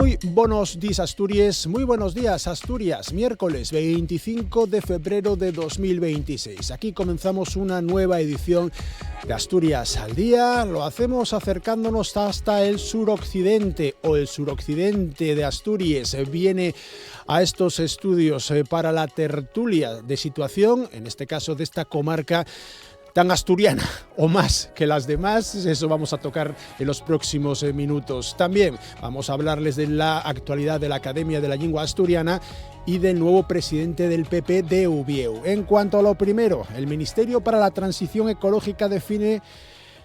Muy buenos días, Asturias. Muy buenos días, Asturias. Miércoles 25 de febrero de 2026. Aquí comenzamos una nueva edición de Asturias al día. Lo hacemos acercándonos hasta el suroccidente o el suroccidente de Asturias. Viene a estos estudios para la tertulia de situación, en este caso de esta comarca tan asturiana o más que las demás. Eso vamos a tocar en los próximos minutos. También vamos a hablarles de la actualidad de la Academia de la Lengua Asturiana y del nuevo presidente del PP de Ubieu. En cuanto a lo primero, el Ministerio para la Transición Ecológica define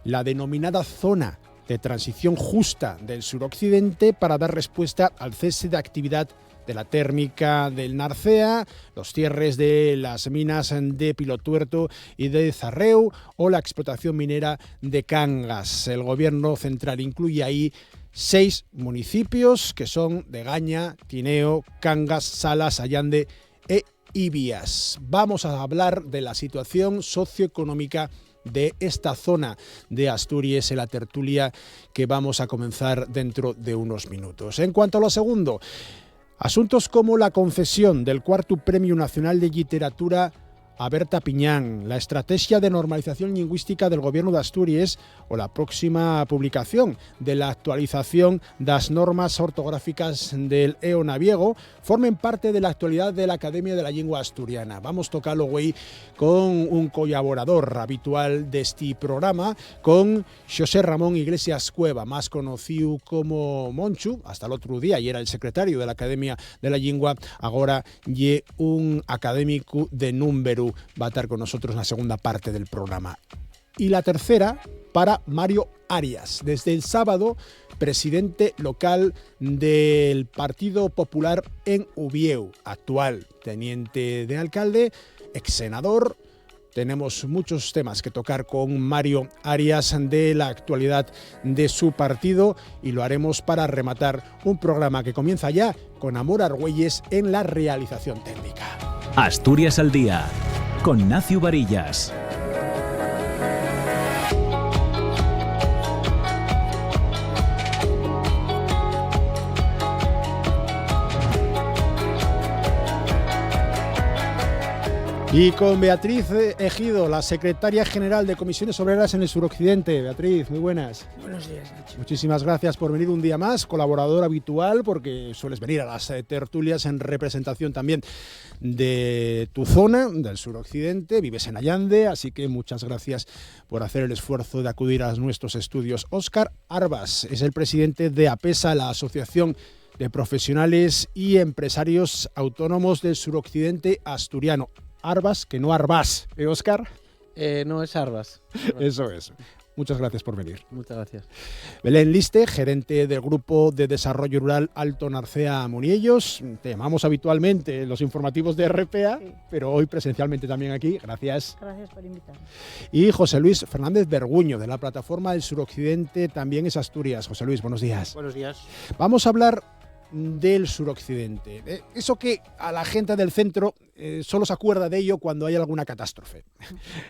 la denominada zona de transición justa del suroccidente para dar respuesta al cese de actividad de la térmica del Narcea, los cierres de las minas de Pilotuerto y de Zarreu o la explotación minera de Cangas. El gobierno central incluye ahí 6 municipios que son Degaña, Tineo, Cangas, Salas, Allande e Ibias. Vamos a hablar de la situación socioeconómica de esta zona de Asturias en la tertulia que vamos a comenzar dentro de unos minutos. En cuanto a lo segundo, asuntos como la concesión del 4º Premio Nacional de Literatura a Berta Piñán, la estrategia de normalización lingüística del Gobierno de Asturias o la próxima publicación de la actualización de las normas ortográficas del EO Naviego formen parte de la actualidad de la Academia de la Lengua Asturiana. Vamos a tocarlo hoy con un colaborador habitual de este programa, con José Ramón Iglesias Cueva, más conocido como Monchu, hasta el otro día, y era el secretario de la Academia de la Lengua, ahora y un académico de número. Va a estar con nosotros en la segunda parte del programa. Y la tercera para Mario Arias, desde el sábado, presidente local del Partido Popular en Ubieu, actual teniente de alcalde, ex senador. Tenemos muchos temas que tocar con Mario Arias de la actualidad de su partido y lo haremos para rematar un programa que comienza ya con Amor Argüelles en la realización técnica. Asturias al día, con Nacio Varillas. Y con Beatriz Ejido, la secretaria general de Comisiones Obreras en el suroccidente. Beatriz, muy buenas. Buenos días, Nacho. Muchísimas gracias por venir un día más, colaborador habitual, porque sueles venir a las tertulias en representación también de tu zona, del suroccidente, vives en Allande, así que muchas gracias por hacer el esfuerzo de acudir a nuestros estudios. Óscar Arbas es el presidente de APESA, la Asociación de Profesionales y Empresarios Autónomos del Suroccidente Asturiano. Arbas, que no Arbas, Óscar? No, es Arbas. Eso es. Muchas gracias por venir. Muchas gracias. Belén Liste, gerente del Grupo de Desarrollo Rural Alto Narcea Muniellos. Te llamamos habitualmente en los informativos de RPA, sí, pero hoy presencialmente también aquí. Gracias. Gracias por invitarme. Y José Luis Fernández Berguño, de la plataforma del Suroccidente, también es Asturias. José Luis, buenos días. Buenos días. Vamos a hablar del suroccidente. Eso que a la gente del centro solo se acuerda de ello cuando hay alguna catástrofe.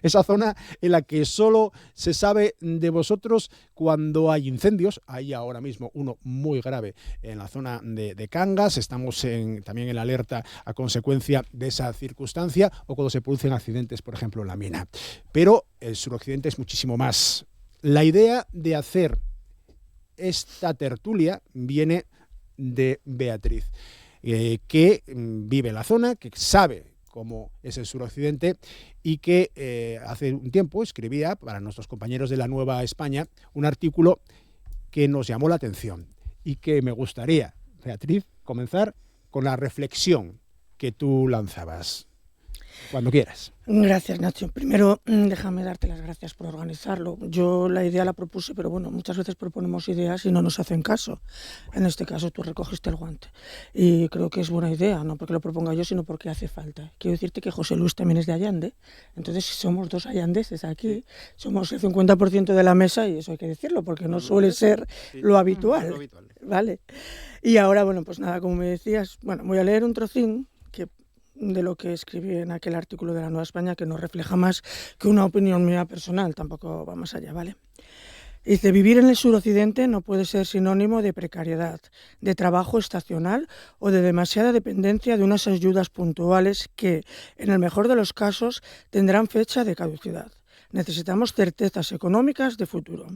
Esa zona en la que solo se sabe de vosotros cuando hay incendios. Hay ahora mismo uno muy grave en la zona de Cangas. Estamos también en la alerta a consecuencia de esa circunstancia, o cuando se producen accidentes, por ejemplo, en la mina. Pero el suroccidente es muchísimo más. La idea de hacer esta tertulia viene de Beatriz, que vive en la zona, que sabe cómo es el suroccidente y que hace un tiempo escribía para nuestros compañeros de La Nueva España un artículo que nos llamó la atención y que me gustaría, Beatriz, comenzar con la reflexión que tú lanzabas. Cuando quieras. Gracias, Nacho. Primero, déjame darte las gracias por organizarlo. Yo la idea la propuse, pero bueno, muchas veces proponemos ideas y no nos hacen caso. En este caso, tú recogiste el guante. Y creo que es buena idea, no porque lo proponga yo, sino porque hace falta. Quiero decirte que José Luis también es de Allande. Entonces, somos 2 allandeses aquí. Somos el 50% de la mesa y eso hay que decirlo, porque no suele ser lo habitual. ¿Vale? Y ahora, bueno, pues nada, como me decías, bueno, voy a leer un trocín de lo que escribí en aquel artículo de La Nueva España, que no refleja más que una opinión mía personal, tampoco va más allá, ¿vale? Dice, vivir en el suroccidente no puede ser sinónimo de precariedad, de trabajo estacional o de demasiada dependencia de unas ayudas puntuales que, en el mejor de los casos, tendrán fecha de caducidad. Necesitamos certezas económicas de futuro.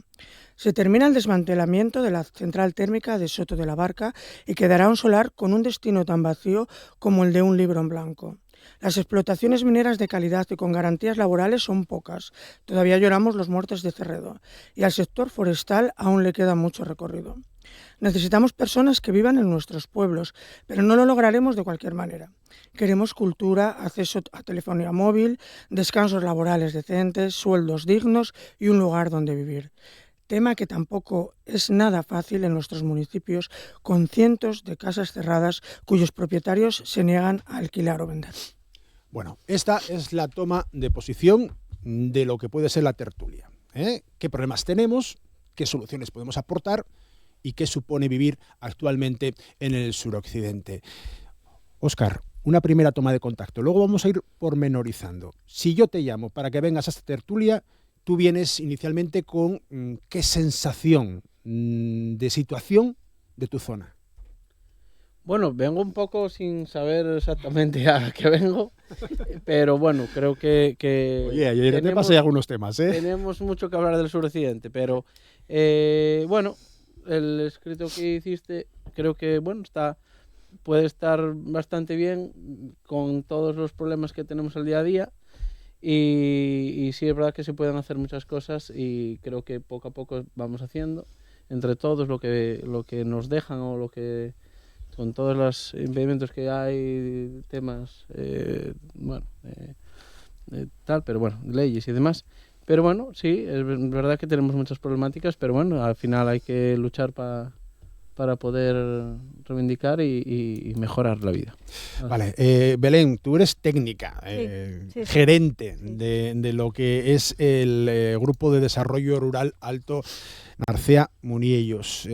Se termina el desmantelamiento de la central térmica de Soto de la Barca y quedará un solar con un destino tan vacío como el de un libro en blanco. Las explotaciones mineras de calidad y con garantías laborales son pocas. Todavía lloramos los muertos de Cerredo y al sector forestal aún le queda mucho recorrido. Necesitamos personas que vivan en nuestros pueblos, pero no lo lograremos de cualquier manera. Queremos cultura, acceso a telefonía móvil, descansos laborales decentes, sueldos dignos y un lugar donde vivir. Tema que tampoco es nada fácil en nuestros municipios, con cientos de casas cerradas cuyos propietarios se niegan a alquilar o vender. Bueno, esta es la toma de posición de lo que puede ser la tertulia. ¿Qué problemas tenemos? ¿Qué soluciones podemos aportar? ¿Y qué supone vivir actualmente en el suroccidente? Óscar, una primera toma de contacto. Luego vamos a ir pormenorizando. Si yo te llamo para que vengas a esta tertulia, tú vienes inicialmente con qué sensación de situación de tu zona. Bueno, vengo un poco sin saber exactamente a qué vengo, pero bueno, creo que Oye, ayer te pasé algunos temas, Tenemos mucho que hablar del suroccidente, pero bueno, el escrito que hiciste creo que bueno puede estar bastante bien con todos los problemas que tenemos al día a día y sí es verdad que se pueden hacer muchas cosas y creo que poco a poco vamos haciendo entre todos lo que nos dejan o lo que con todos los impedimentos que hay, temas, tal, pero bueno, leyes y demás. Pero bueno, sí, es verdad que tenemos muchas problemáticas, pero bueno, al final hay que luchar para poder reivindicar y mejorar la vida. Vale, Belén, tú eres técnica, sí. gerente de lo que es el Grupo de Desarrollo Rural Alto Narcea Muniellos.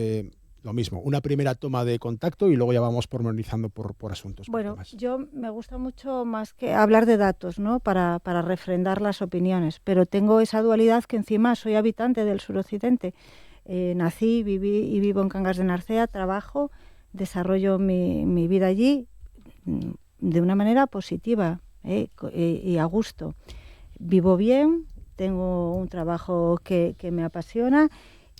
Lo mismo, una primera toma de contacto y luego ya vamos pormenorizando por asuntos. Bueno, yo me gusta mucho más que hablar de datos, ¿no? Para refrendar las opiniones, pero tengo esa dualidad que encima soy habitante del suroccidente. Nací, viví y vivo en Cangas de Narcea, trabajo, desarrollo mi vida allí de una manera positiva y a gusto. Vivo bien, tengo un trabajo que me apasiona.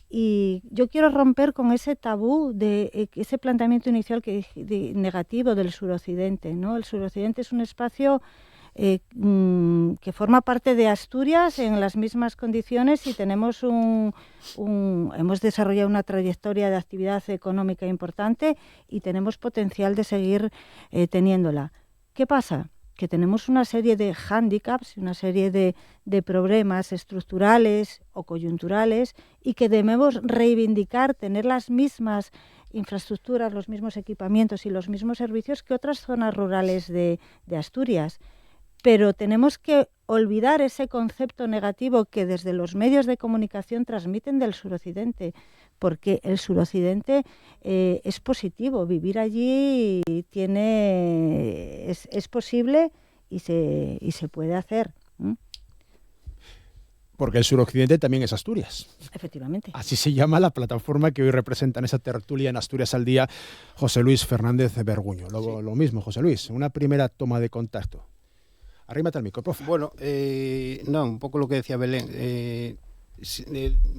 Y yo quiero romper con ese tabú de ese planteamiento inicial negativo del suroccidente, ¿no? El suroccidente es un espacio que forma parte de Asturias en las mismas condiciones y tenemos hemos desarrollado una trayectoria de actividad económica importante y tenemos potencial de seguir teniéndola. ¿Qué pasa? Que tenemos una serie de hándicaps, una serie de problemas estructurales o coyunturales y que debemos reivindicar, tener las mismas infraestructuras, los mismos equipamientos y los mismos servicios que otras zonas rurales de Asturias. Pero tenemos que olvidar ese concepto negativo que desde los medios de comunicación transmiten del suroccidente, porque el suroccidente es positivo, vivir allí es posible y se puede hacer. Porque el suroccidente también es Asturias. Efectivamente. Así se llama la plataforma que hoy representa en esa tertulia en Asturias al Día José Luis Fernández Berguño. Luego, lo mismo, José Luis, una primera toma de contacto. Arrímate al micro, por favor. Bueno, un poco lo que decía Belén.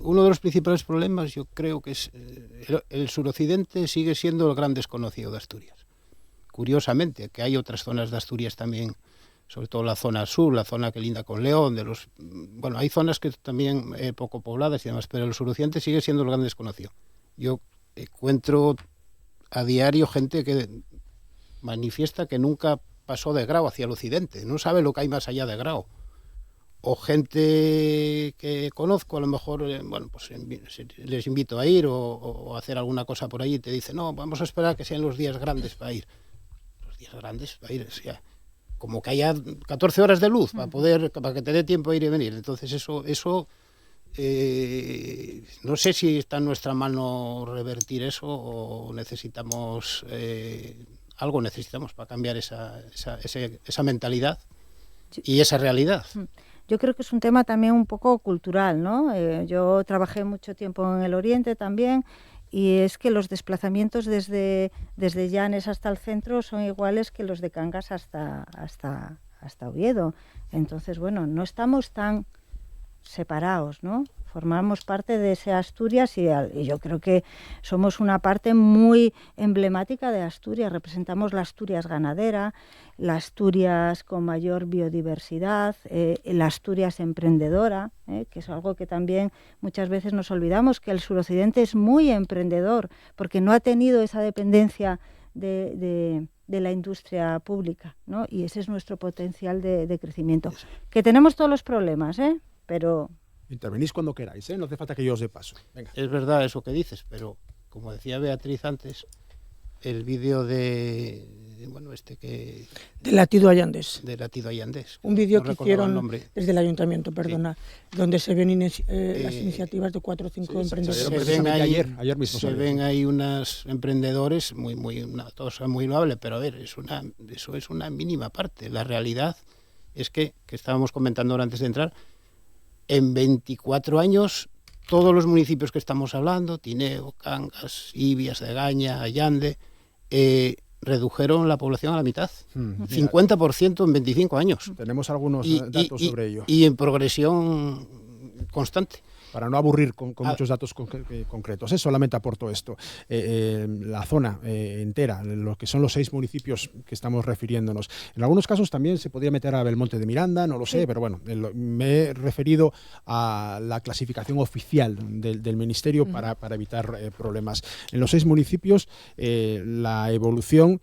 Uno de los principales problemas yo creo que es el suroccidente sigue siendo el gran desconocido de Asturias. Curiosamente, que hay otras zonas de Asturias también, sobre todo la zona sur, la zona que linda con León, hay zonas que también poco pobladas y demás, pero el suroccidente sigue siendo el gran desconocido. Yo encuentro a diario gente que manifiesta que nunca pasó de Grau hacia el occidente, no sabe lo que hay más allá de Grau. O gente que conozco, a lo mejor, les invito a ir o a hacer alguna cosa por allí y te dice, no, vamos a esperar que sean los días grandes para ir. Los días grandes para ir, o sea, como que haya 14 horas de luz para que te dé tiempo a ir y venir. Entonces eso no sé si está en nuestra mano revertir eso o necesitamos algo necesitamos para cambiar esa mentalidad y esa realidad. yo creo que es un tema también un poco cultural, ¿no? Yo trabajé mucho tiempo en el Oriente también, y es que los desplazamientos desde Llanes hasta el centro son iguales que los de Cangas hasta Oviedo. Entonces, bueno, no estamos tan separados, ¿no? Formamos parte de ese Asturias y yo creo que somos una parte muy emblemática de Asturias. Representamos la Asturias ganadera, la Asturias con mayor biodiversidad, la Asturias emprendedora, que es algo que también muchas veces nos olvidamos, que el suroccidente es muy emprendedor porque no ha tenido esa dependencia de la industria pública, ¿no? Y ese es nuestro potencial de crecimiento. Que tenemos todos los problemas, pero... Intervenís cuando queráis, no hace falta que yo os dé paso. Venga. Es verdad eso que dices, pero como decía Beatriz antes, el vídeo de Latido Ayandés. De Latido Ayandés. Un vídeo que hicieron desde el ayuntamiento, donde se ven las iniciativas de 4 o 5 emprendedores. Ayer mismo se ven ahí unos emprendedores una cosa muy loable, pero a ver, eso es una mínima parte. La realidad es que estábamos comentando ahora antes de entrar, en 24 años, todos los municipios que estamos hablando, Tineo, Cangas, Ibias, Degaña, Allande, redujeron la población a la mitad. 50% en 25 años. Tenemos algunos datos sobre ello. Y en progresión constante. Para no aburrir con muchos datos concretos, solamente aporto esto. La zona entera, lo que son los 6 municipios que estamos refiriéndonos. En algunos casos también se podría meter a Belmonte de Miranda, no lo sé, pero bueno, me he referido a la clasificación oficial del Ministerio para evitar problemas. En los 6 municipios, la evolución,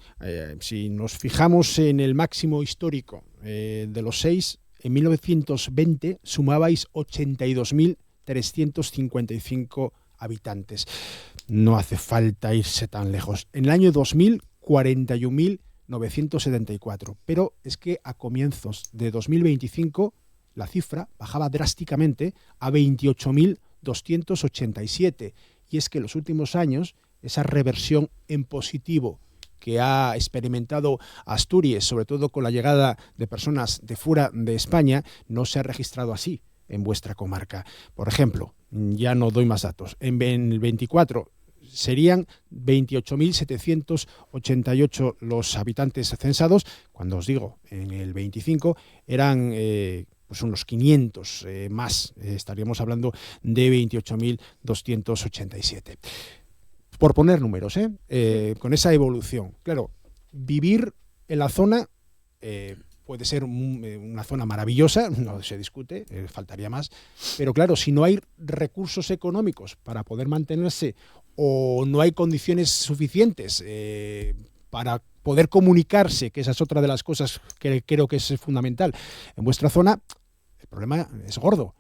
si nos fijamos en el máximo histórico de los 6, en 1920 sumabais 82.355 habitantes. No hace falta irse tan lejos. En el año 2000, 41.974. Pero es que a comienzos de 2025 la cifra bajaba drásticamente a 28.287. Y es que en los últimos años esa reversión en positivo que ha experimentado Asturias, sobre todo con la llegada de personas de fuera de España, no se ha registrado así en vuestra comarca. Por ejemplo, ya no doy más datos, en el 24 serían 28.788 los habitantes censados, cuando os digo, en el 25 eran pues unos 500 más, estaríamos hablando de 28.287. Por poner números, con esa evolución. Claro, vivir en la zona puede ser una zona maravillosa, no se discute, faltaría más, pero claro, si no hay recursos económicos para poder mantenerse o no hay condiciones suficientes para poder comunicarse, que esa es otra de las cosas que creo que es fundamental, en vuestra zona el problema es gordo.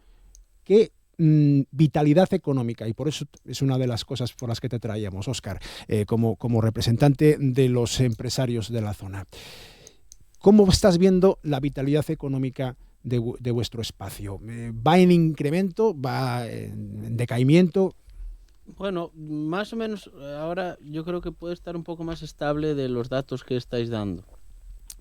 ¿Qué vitalidad económica? Y por eso es una de las cosas por las que te traíamos, Óscar, como representante de los empresarios de la zona. ¿Cómo estás viendo la vitalidad económica de vuestro espacio? ¿Va en incremento? ¿Va en decaimiento? Bueno, más o menos ahora yo creo que puede estar un poco más estable de los datos que estáis dando.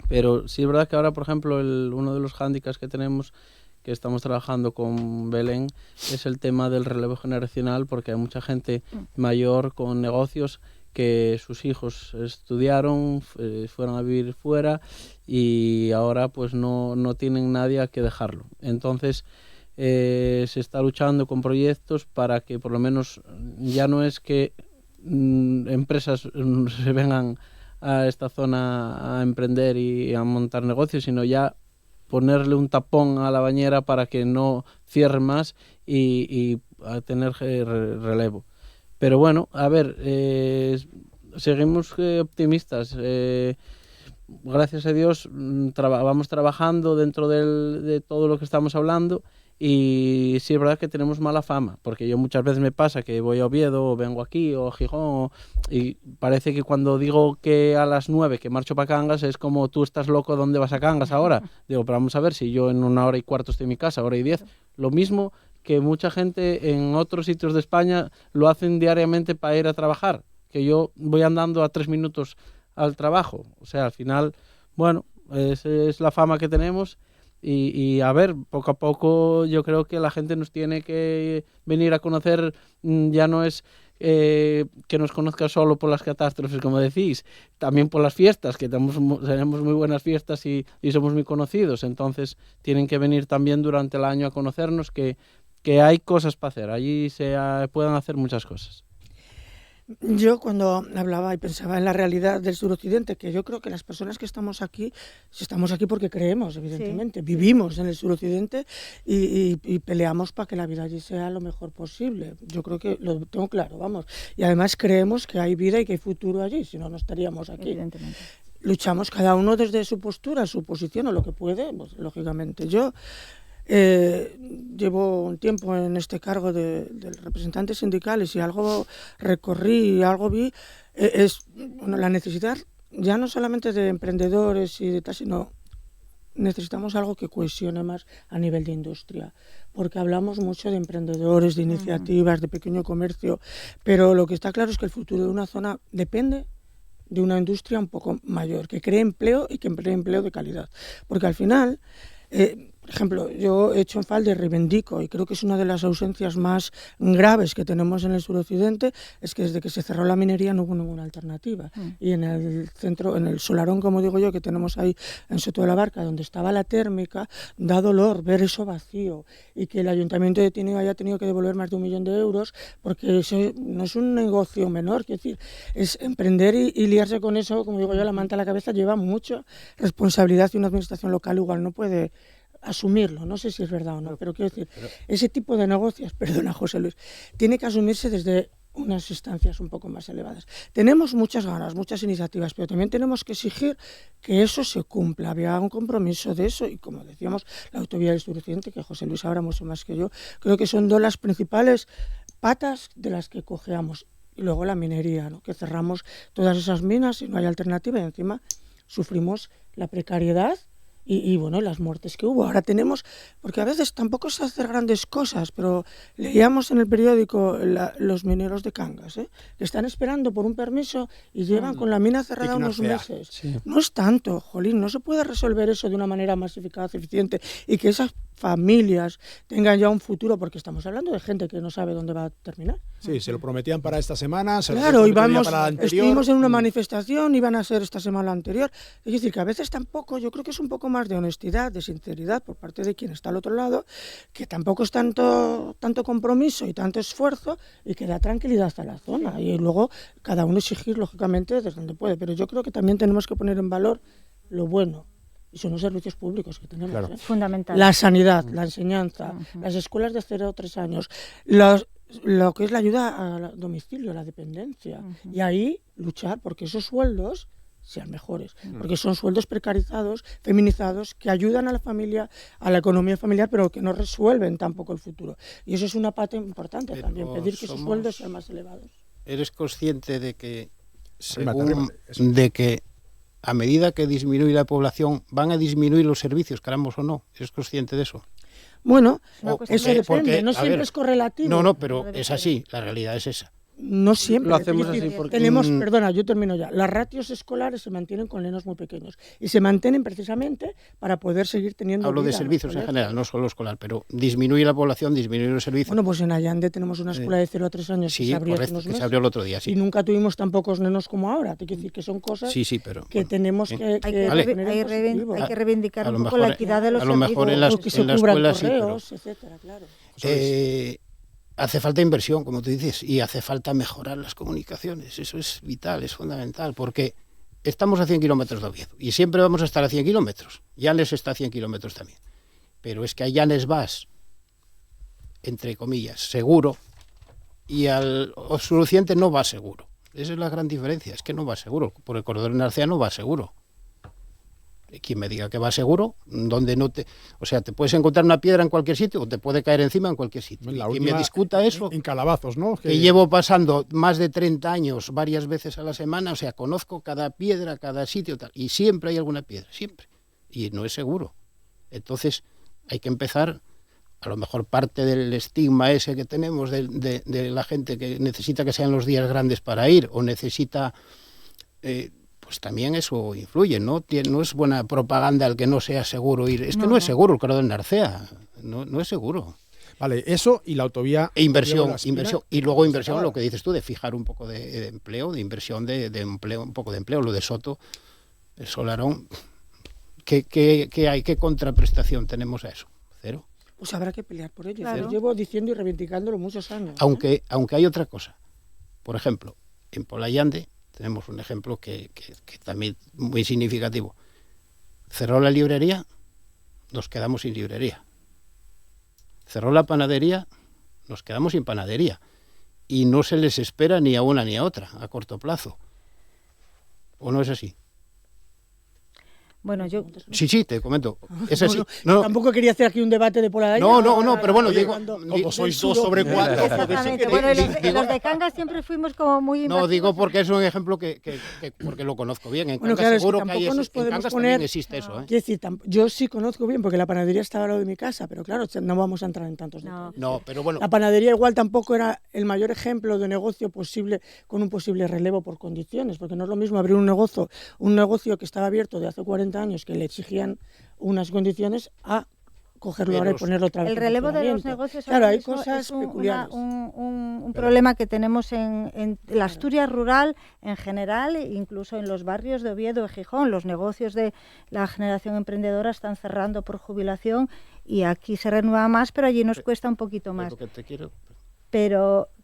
Pero sí es verdad que ahora, por ejemplo, uno de los hándicaps que tenemos, que estamos trabajando con Belén, es el tema del relevo generacional, porque hay mucha gente mayor con negocios que sus hijos estudiaron, fueron a vivir fuera y ahora pues no tienen nadie a que dejarlo. Entonces se está luchando con proyectos para que por lo menos ya no es que empresas se vengan a esta zona a emprender y a montar negocios, sino ya ponerle un tapón a la bañera para que no cierre más y a tener relevo. Pero bueno, a ver, seguimos optimistas. Gracias a Dios vamos trabajando dentro de todo lo que estamos hablando y sí es verdad que tenemos mala fama, porque yo muchas veces me pasa que voy a Oviedo o vengo aquí o a Gijón y parece que cuando digo que a las 9 que marcho para Cangas es como tú estás loco, ¿dónde vas a Cangas ahora? Digo, pero vamos a ver, si yo en 1 hora y cuarto estoy en mi casa, 1:10, lo mismo que mucha gente en otros sitios de España lo hacen diariamente para ir a trabajar, que yo voy andando a 3 minutos al trabajo. O sea, al final, bueno, esa es la fama que tenemos Y a ver, poco a poco yo creo que la gente nos tiene que venir a conocer, ya no es que nos conozca solo por las catástrofes, como decís, también por las fiestas, que tenemos muy buenas fiestas y somos muy conocidos, entonces tienen que venir también durante el año a conocernos, que hay cosas para hacer, allí pueden hacer muchas cosas. Yo cuando hablaba y pensaba en la realidad del suroccidente, que yo creo que las personas que estamos aquí porque creemos, evidentemente, sí. Vivimos en el suroccidente y peleamos para que la vida allí sea lo mejor posible. Yo creo que lo tengo claro, vamos. Y además creemos que hay vida y que hay futuro allí, si no, no estaríamos aquí. Evidentemente. Luchamos cada uno desde su postura, su posición o lo que puede, pues, lógicamente. Yo llevo un tiempo en este cargo de representantes sindicales y algo recorrí y algo vi, la necesidad ya no solamente de emprendedores y de tal, sino necesitamos algo que cohesione más a nivel de industria, porque hablamos mucho de emprendedores, de iniciativas, de pequeño comercio, pero lo que está claro es que el futuro de una zona depende de una industria un poco mayor, que cree empleo y que cree empleo de calidad, porque al final... por ejemplo, yo he hecho en falta y reivindico, y creo que es una de las ausencias más graves que tenemos en el suroccidente, es que desde que se cerró la minería no hubo ninguna alternativa. Y en el centro, en el solarón, como digo yo, que tenemos ahí en Soto de la Barca, donde estaba la térmica, da dolor ver eso vacío, y que el Ayuntamiento de Tineo haya tenido que devolver más de 1 millón de euros, porque eso no es un negocio menor, quiero decir, es emprender y liarse con eso, como digo yo, la manta a la cabeza lleva mucha responsabilidad, y una administración local igual no puede asumirlo, no sé si es verdad o no, pero quiero decir, ese tipo de negocios, perdona José Luis, tiene que asumirse desde unas instancias un poco más elevadas. Tenemos muchas ganas, muchas iniciativas, pero también tenemos que exigir que eso se cumpla, había un compromiso de eso, y como decíamos, la autovía del suroccidente, que José Luis sabrá mucho más que yo, creo que son 2 las principales patas de las que cojeamos, y luego la minería, ¿no? Que cerramos todas esas minas y no hay alternativa, y encima sufrimos la precariedad y bueno, las muertes que hubo. Ahora tenemos, porque a veces tampoco se hacen grandes cosas, pero leíamos en el periódico los mineros de Cangas, que están esperando por un permiso y llevan con la mina cerrada unos meses. Sí. No es tanto, jolín, no se puede resolver eso de una manera más eficaz, eficiente, y que esas familias tengan ya un futuro, porque estamos hablando de gente que no sabe dónde va a terminar. Sí, se lo prometían para esta semana, se claro, lo prometían para la anterior. Estuvimos en una manifestación, iban a ser esta semana anterior. Es decir, que a veces tampoco, yo creo que es un poco más de honestidad, de sinceridad por parte de quien está al otro lado, que tampoco es tanto compromiso y tanto esfuerzo, y que da tranquilidad a la zona. Y luego cada uno exigir, lógicamente, desde donde puede. Pero yo creo que también tenemos que poner en valor lo bueno. Y son los servicios públicos que tenemos. Claro. Fundamental. La sanidad, la enseñanza, las escuelas de 0 a 3 años, lo que es la ayuda a domicilio, la dependencia. Y ahí luchar porque esos sueldos sean mejores, porque son sueldos precarizados, feminizados, que ayudan a la familia, a la economía familiar, pero que no resuelven tampoco el futuro. Y eso es una parte importante pero también, pedir que esos sueldos sean más elevados. ¿Eres consciente de que, de que a medida que disminuye la población, van a disminuir los servicios, queramos o no? ¿Eres consciente de eso? Bueno, eso depende, porque, no siempre es correlativo. No, pero es así, la realidad es esa. No siempre. Lo hacemos así porque... Perdona, yo termino ya. Las ratios escolares se mantienen con nenos muy pequeños y se mantienen precisamente para poder seguir teniendo Hablo de servicios en general, no solo escolar, pero disminuye la población, disminuye los servicios. Bueno, pues en Allande tenemos una escuela de 0 a 3 años que se abrió hace unos meses. Que se abrió el otro día, sí. Y nunca tuvimos tan pocos nenos como ahora. Te quiero decir que son cosas que tenemos que hay que reivindicar un poco la equidad de los servicios. A lo mejor en las escuelas correos, etcétera, claro. Hace falta inversión, como tú dices, y hace falta mejorar las comunicaciones. Eso es vital, es fundamental, porque estamos a 100 kilómetros de Oviedo y siempre vamos a estar a 100 kilómetros. Llanes está a 100 kilómetros también. Pero es que a Llanes vas, entre comillas, seguro, y al suroccidente no va seguro. Esa es la gran diferencia, es que no va seguro. Por el corredor Narcea no va seguro. Quien me diga que va seguro, donde no te... O sea, te puedes encontrar una piedra en cualquier sitio o te puede caer encima en cualquier sitio. Y me discuta eso... En Calabazos, ¿no? Que llevo pasando más de 30 años, varias veces a la semana, o sea, conozco cada piedra, cada sitio, tal, y siempre hay alguna piedra, siempre. Y no es seguro. Entonces, hay que empezar... A lo mejor parte del estigma ese que tenemos de la gente que necesita que sean los días grandes para ir, o necesita... pues también eso influye, ¿no? No es buena propaganda el que no sea seguro ir. Es que no es seguro el corredor de Narcea, no es seguro. Vale, eso y la autovía. Inversión. Y luego inversión, lo que dices tú, de fijar un poco de empleo, de inversión de empleo, un poco de empleo, lo de Soto, el Solarón. ¿Qué hay? ¿Qué contraprestación tenemos a eso? Cero. Pues habrá que pelear por ello. Claro. Yo llevo diciendo y reivindicándolo muchos años. Aunque hay otra cosa. Por ejemplo, en Polayande tenemos un ejemplo que también muy significativo. Cerró la librería, nos quedamos sin librería. Cerró la panadería, nos quedamos sin panadería. Y no se les espera ni a una ni a otra, a corto plazo. ¿O no es así? Bueno, yo... Sí, te comento. Es así. No, tampoco quería hacer aquí un debate de por ahí. No, pero bueno, digo... Como sois 2 sobre 4. Exactamente. Bueno, los de Cangas siempre fuimos como muy... No, digo porque es un ejemplo que porque lo conozco bien. En Cangas claro, seguro es que que hay tampoco nos en podemos Cangas poner... también existe eso, ¿eh? Quiero decir, yo sí conozco bien, porque la panadería estaba al lado de mi casa, pero claro, no vamos a entrar en tantos detalles. No, pero bueno... La panadería igual tampoco era el mayor ejemplo de negocio posible con un posible relevo por condiciones, porque no es lo mismo abrir un negocio que estaba abierto de hace 40 años, que le exigían unas condiciones, a cogerlo ahora y ponerlo otra vez. El relevo de los negocios, claro, hay cosas peculiares. Un problema que tenemos en la Asturias rural en general, incluso en los barrios de Oviedo y Gijón. Los negocios de la generación emprendedora están cerrando por jubilación y aquí se renueva más, pero allí nos cuesta un poquito más.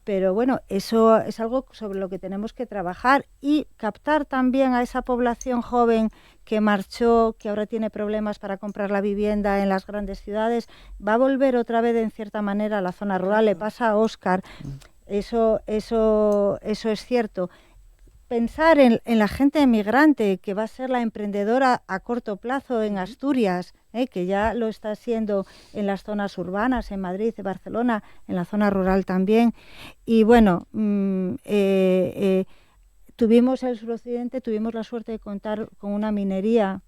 Pero bueno, eso es algo sobre lo que tenemos que trabajar y captar también a esa población joven que marchó, que ahora tiene problemas para comprar la vivienda en las grandes ciudades, va a volver otra vez en cierta manera a la zona rural. Le pasa a Óscar, eso es cierto. Pensar en la gente emigrante que va a ser la emprendedora a corto plazo en Asturias, que ya lo está haciendo en las zonas urbanas, en Madrid, en Barcelona, en la zona rural también. Y bueno, tuvimos el suroccidente, tuvimos la suerte de contar con una minería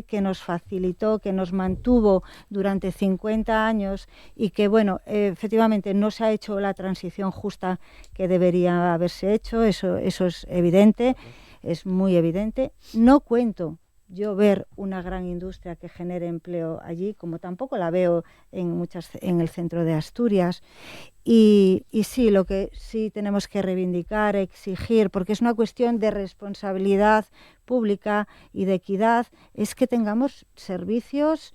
que nos facilitó, que nos mantuvo durante 50 años y que, bueno, efectivamente no se ha hecho la transición justa que debería haberse hecho, eso es evidente, es muy evidente. No cuento yo ver una gran industria que genere empleo allí, como tampoco la veo en el centro de Asturias. Y sí, lo que sí tenemos que reivindicar, exigir, porque es una cuestión de responsabilidad pública y de equidad, es que tengamos servicios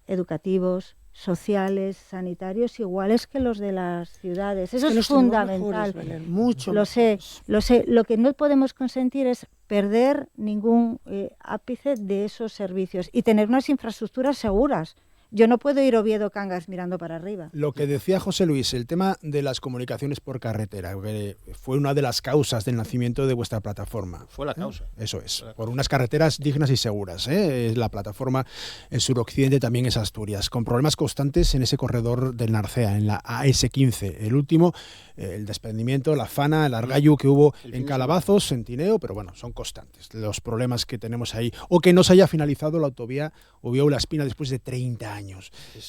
educativos, sociales, sanitarios iguales que los de las ciudades. Eso es fundamental. Mucho. Lo sé. Lo que no podemos consentir es perder ningún ápice de esos servicios y tener unas infraestructuras seguras. Yo no puedo ir Oviedo-Cangas mirando para arriba. Lo que decía José Luis, el tema de las comunicaciones por carretera, que fue una de las causas del nacimiento de vuestra plataforma. Fue la causa. Eso es, por unas carreteras dignas y seguras. La plataforma en suroccidente también es Asturias, con problemas constantes en ese corredor del Narcea, en la AS15. El último, el desprendimiento, la Fana, el Argallo que hubo en Calabazos, en Tineo, pero bueno, son constantes los problemas que tenemos ahí. O que no se haya finalizado la autovía Oviedo-La Espina después de 30 años.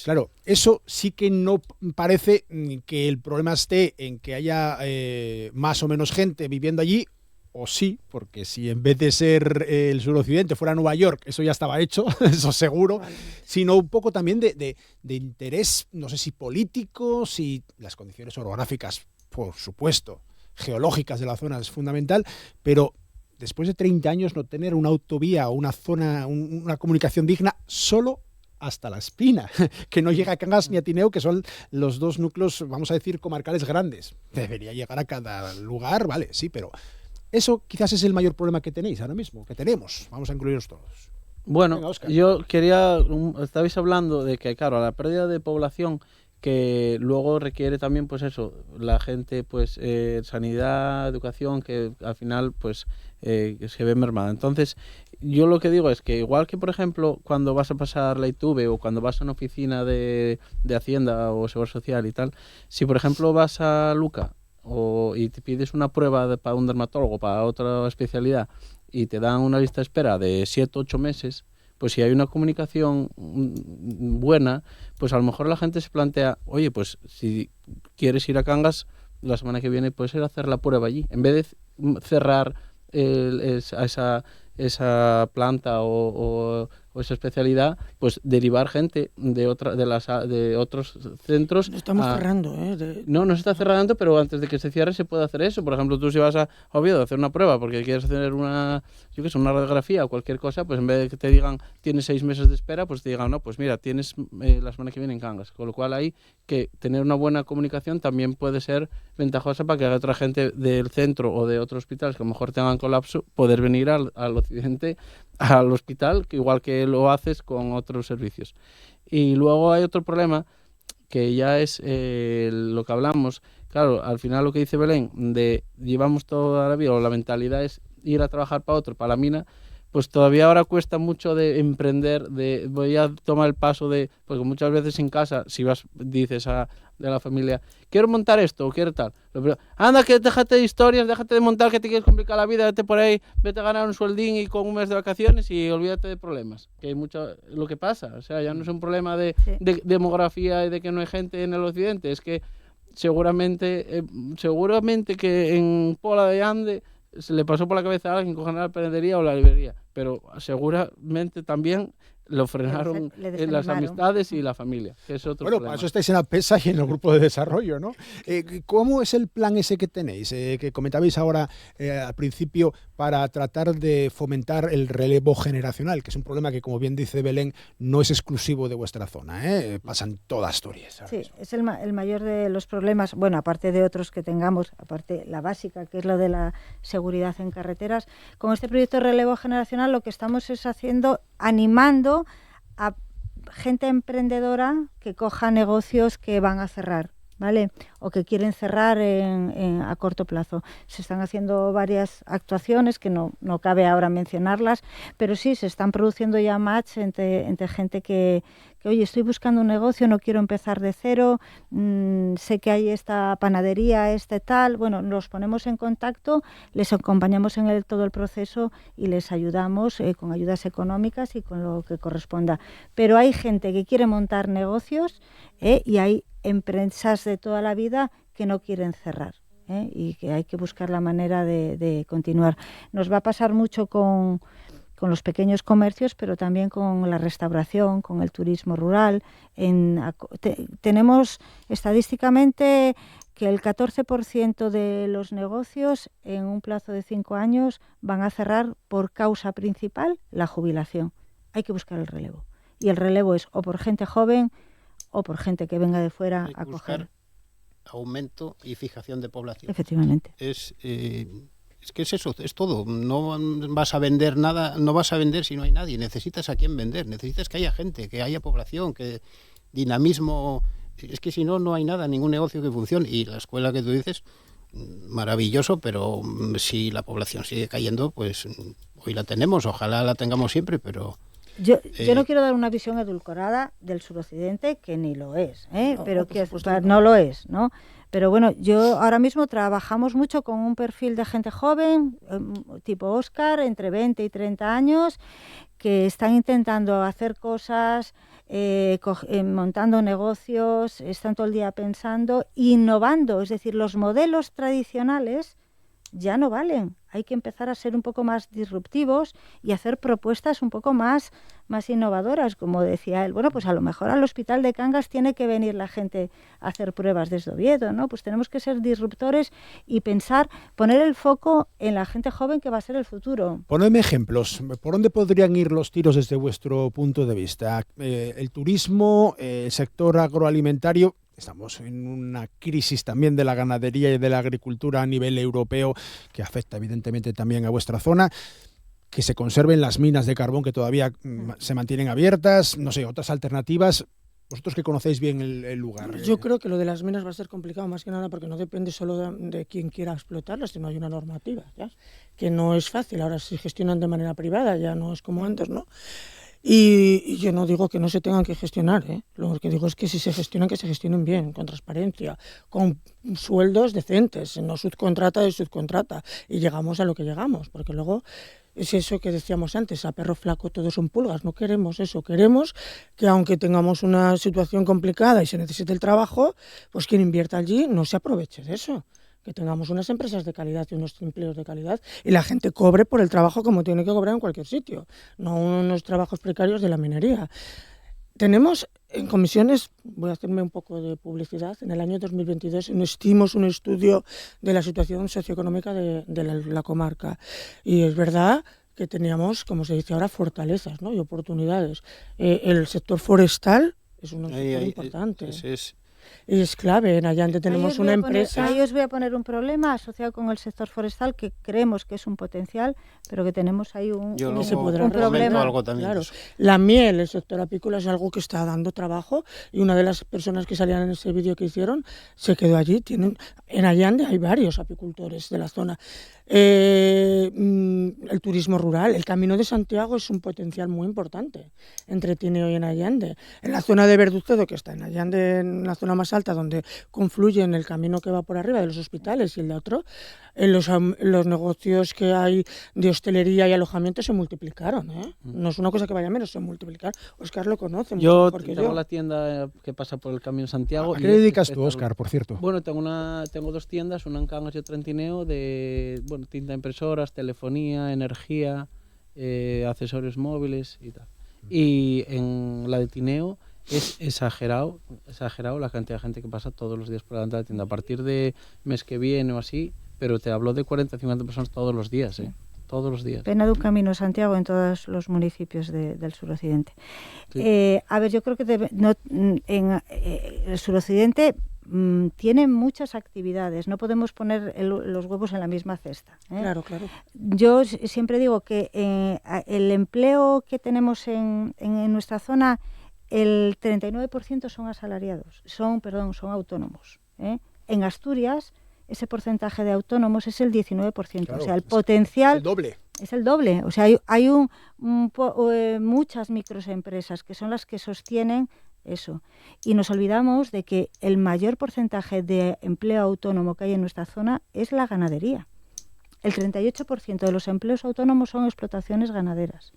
Claro, eso sí que no parece que el problema esté en que haya más o menos gente viviendo allí, o sí, porque si en vez de ser el suroccidente fuera Nueva York, eso ya estaba hecho, eso seguro, sino un poco también de interés, no sé si político, si las condiciones orográficas, por supuesto, geológicas de la zona es fundamental, pero después de 30 años no tener una autovía o una zona, una comunicación digna solo hasta La Espina, que no llega a Cangas ni a Tineo, que son los dos núcleos, vamos a decir, comarcales grandes. Debería llegar a cada lugar, vale, sí, pero eso quizás es el mayor problema que tenéis ahora mismo, que tenemos. Vamos a incluiros todos. Bueno, Venga, Óscar. yo quería, estabais hablando de que, claro, la pérdida de población que luego requiere también, pues eso, la gente, pues sanidad, educación, que al final, pues se ve mermada. Entonces, yo lo que digo es que igual que, por ejemplo, cuando vas a pasar la ITV o cuando vas a una oficina de Hacienda o Seguridad Social y tal, si por ejemplo vas a Luca y te pides una prueba para un dermatólogo, para otra especialidad, y te dan una lista de espera de 7 o 8 meses, pues si hay una comunicación buena, pues a lo mejor la gente se plantea, oye, pues si quieres ir a Cangas, la semana que viene puedes ir a hacer la prueba allí, en vez de cerrar esa planta o esa especialidad, pues derivar gente de otros centros. Lo estamos cerrando, No se está cerrando, pero antes de que se cierre se puede hacer eso. Por ejemplo, tú si vas a Oviedo a hacer una prueba porque quieres hacer una radiografía o cualquier cosa, pues en vez de que te digan tienes 6 meses de espera, pues te digan, no, pues mira, tienes la semana que viene en Cangas. Con lo cual hay que tener una buena comunicación también puede ser ventajosa para que haya otra gente del centro o de otros hospitales que a lo mejor tengan colapso, poder venir al occidente, al hospital, que igual que lo haces con otros servicios. Y luego hay otro problema que ya es lo que hablamos. Claro, al final lo que dice Belén, de llevamos toda la vida, o la mentalidad es ir a trabajar para otro, para la mina, pues todavía ahora cuesta mucho de emprender, voy a tomar el paso porque muchas veces en casa, si dices de la familia, quiero montar esto o quiero tal, anda que déjate de historias, déjate de montar que te quieres complicar la vida, vete por ahí, vete a ganar un sueldín y con un mes de vacaciones y olvídate de problemas, que hay mucho lo que pasa, o sea, ya no es un problema de demografía y de que no hay gente en el occidente, es que seguramente que en Pola de Ande se le pasó por la cabeza a alguien coger la panadería o la librería, pero seguramente también lo frenaron las amistades y la familia, que es otro problema. Para eso estáis en APESA y en el grupo de desarrollo, ¿no? ¿Cómo es el plan ese que tenéis, que comentabais ahora al principio, para tratar de fomentar el relevo generacional, que es un problema que, como bien dice Belén, no es exclusivo de vuestra zona, pasa en toda Asturias? Sí, es el mayor de los problemas, bueno, aparte de otros que tengamos, aparte la básica, que es lo de la seguridad en carreteras. Con este proyecto de relevo generacional lo que estamos es animando a gente emprendedora que coja negocios que van a cerrar, ¿vale? O que quieren cerrar a corto plazo. Se están haciendo varias actuaciones que no cabe ahora mencionarlas, pero sí se están produciendo ya match entre gente que oye, estoy buscando un negocio, no quiero empezar de cero, sé que hay esta panadería, tal, bueno, nos ponemos en contacto, les acompañamos en todo el proceso y les ayudamos con ayudas económicas y con lo que corresponda. Pero hay gente que quiere montar negocios y hay empresas de toda la vida que no quieren cerrar y que hay que buscar la manera de continuar. Nos va a pasar mucho con los pequeños comercios, pero también con la restauración, con el turismo rural. Tenemos estadísticamente que el 14% de los negocios en un plazo de 5 años van a cerrar por causa principal la jubilación. Hay que buscar el relevo. Y el relevo es o por gente joven o por gente que venga de fuera a coger. Aumento y fijación de población. Efectivamente. Es que es eso, es todo. No vas a vender nada, no vas a vender si no hay nadie. Necesitas a quién vender, necesitas que haya gente, que haya población, que dinamismo. Es que si no, no hay nada, ningún negocio que funcione. Y la escuela que tú dices, maravilloso, pero si la población sigue cayendo, pues hoy la tenemos, ojalá la tengamos siempre, pero... Yo no quiero dar una visión edulcorada del suroccidente, que ni lo es, pero que no lo es, ¿no? Pero bueno, yo ahora mismo trabajamos mucho con un perfil de gente joven, tipo Óscar, entre 20 y 30 años, que están intentando hacer cosas, montando negocios, están todo el día pensando, innovando. Es decir, los modelos tradicionales ya no valen. Hay que empezar a ser un poco más disruptivos y hacer propuestas un poco más innovadoras, como decía él. Bueno, pues a lo mejor al hospital de Cangas tiene que venir la gente a hacer pruebas desde Oviedo, ¿no? Pues tenemos que ser disruptores y poner el foco en la gente joven que va a ser el futuro. Ponedme ejemplos. ¿Por dónde podrían ir los tiros desde vuestro punto de vista? El turismo, el sector agroalimentario. Estamos en una crisis también de la ganadería y de la agricultura a nivel europeo que afecta evidentemente también a vuestra zona. Que se conserven las minas de carbón que todavía se mantienen abiertas, no sé, otras alternativas. Vosotros que conocéis bien el lugar. Yo creo que lo de las minas va a ser complicado más que nada porque no depende solo de quien quiera explotarlas, sino hay una normativa, ¿ya? Que no es fácil. Ahora se gestionan de manera privada, ya no es como antes, ¿no? Y yo no digo que no se tengan que gestionar, Lo que digo es que si se gestionan, que se gestionen bien, con transparencia, con sueldos decentes, no subcontrata de subcontrata, y llegamos a lo que llegamos, porque luego es eso que decíamos antes, a perro flaco todos son pulgas, no queremos eso, queremos que aunque tengamos una situación complicada y se necesite el trabajo, pues quien invierta allí no se aproveche de eso. que tengamos unas empresas de calidad y unos empleos de calidad y la gente cobre por el trabajo como tiene que cobrar en cualquier sitio, no unos trabajos precarios de la minería. Tenemos en comisiones, voy a hacerme un poco de publicidad, en el año 2022 hicimos un estudio de la situación socioeconómica de la comarca y es verdad que teníamos, como se dice ahora, fortalezas, ¿no? Y oportunidades. El sector forestal es un sector importante. Y es clave. En Allande tenemos una empresa. Ahí os voy a poner un problema asociado con el sector forestal que creemos que es un potencial, pero que tenemos ahí un problema. Algo también claro. La miel, el sector apícola es algo que está dando trabajo y una de las personas que salían en ese vídeo que hicieron se quedó allí. En Allande hay varios apicultores de la zona. El turismo rural, el Camino de Santiago es un potencial muy importante entre Tineo y en Allande. En la zona de Verducedo, que está en Allande, en la zona más alta, donde confluyen el camino que va por arriba de los hospitales y el de otro, los negocios que hay de hostelería y alojamiento se multiplicaron, ¿eh? No es una cosa que vaya menos, se multiplicaron. Óscar lo conoce. Yo tengo la tienda que pasa por el Camino de Santiago. ¿A qué le dedicas tú, Óscar, por cierto? Bueno, tengo dos tiendas, una en Cangas y otra en Tineo, de tinta de impresoras, telefonía, energía, accesorios móviles y tal. Y en la de Tineo es exagerado la cantidad de gente que pasa todos los días por delante de la tienda. A partir de mes que viene o así, pero te hablo de 40 50 personas todos los días, todos los días. Pena de un Camino de Santiago en todos los municipios del suroccidente. Sí. A ver, yo creo que en el suroccidente tiene muchas actividades, no podemos poner los huevos en la misma cesta, ¿eh? Claro, claro. Yo siempre digo que el empleo que tenemos en nuestra zona, el 39% son asalariados, son autónomos, ¿eh? En Asturias, ese porcentaje de autónomos es el 19%, claro, o sea, el potencial es el doble. O sea, hay muchas microempresas que son las que sostienen eso. Y nos olvidamos de que el mayor porcentaje de empleo autónomo que hay en nuestra zona es la ganadería. El 38% de los empleos autónomos son explotaciones ganaderas.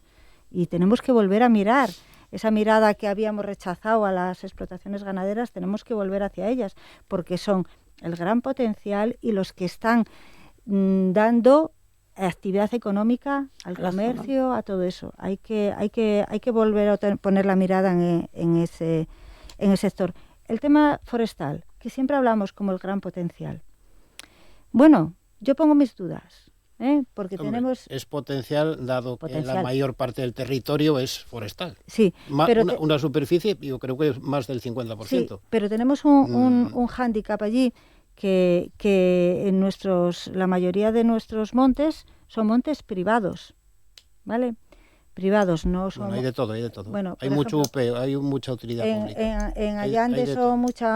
Y tenemos que volver a mirar esa mirada que habíamos rechazado a las explotaciones ganaderas, tenemos que volver hacia ellas, porque son el gran potencial y los que están dando actividad económica al comercio, a todo eso. Hay que volver a poner la mirada en ese sector. El tema forestal, que siempre hablamos como el gran potencial. Bueno, yo pongo mis dudas, porque tenemos... Es potencial, dado que la mayor parte del territorio es forestal. Sí, pero una superficie, yo creo que es más del 50%. Sí, pero tenemos un hándicap allí, que la mayoría de nuestros montes son montes privados, ¿vale? Privados, no son... Bueno, hay de todo. Bueno, hay mucha utilidad pública. En Allande son mucha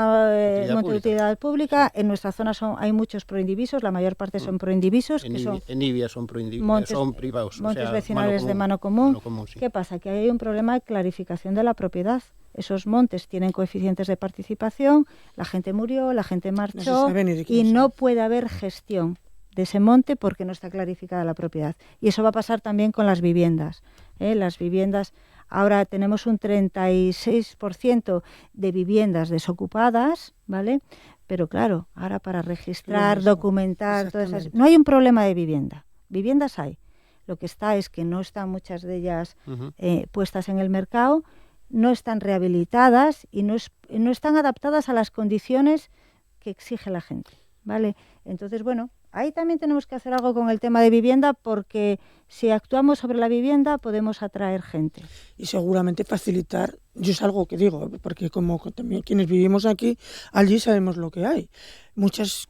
monte de utilidad pública, en nuestra zona hay muchos proindivisos, la mayor parte son proindivisos. En Ibia son proindivisos, son privados. Montes vecinales de mano común. Sí. ¿Qué pasa? Que hay un problema de clarificación de la propiedad. Esos montes tienen coeficientes de participación, la gente murió, la gente marchó y no puede haber gestión de ese monte porque no está clarificada la propiedad. Y eso va a pasar también con las viviendas. Las viviendas, ahora tenemos un 36% de viviendas desocupadas, ¿vale? Pero claro, ahora para registrar, documentar, todas esas, no hay un problema de vivienda. Viviendas hay. Lo que está es que no están muchas de ellas puestas en el mercado, no están rehabilitadas y no están adaptadas a las condiciones que exige la gente, ¿vale? Entonces, bueno, ahí también tenemos que hacer algo con el tema de vivienda, porque si actuamos sobre la vivienda podemos atraer gente. Y seguramente facilitar, yo es algo que digo, porque como también quienes vivimos aquí, allí sabemos lo que hay. Muchas,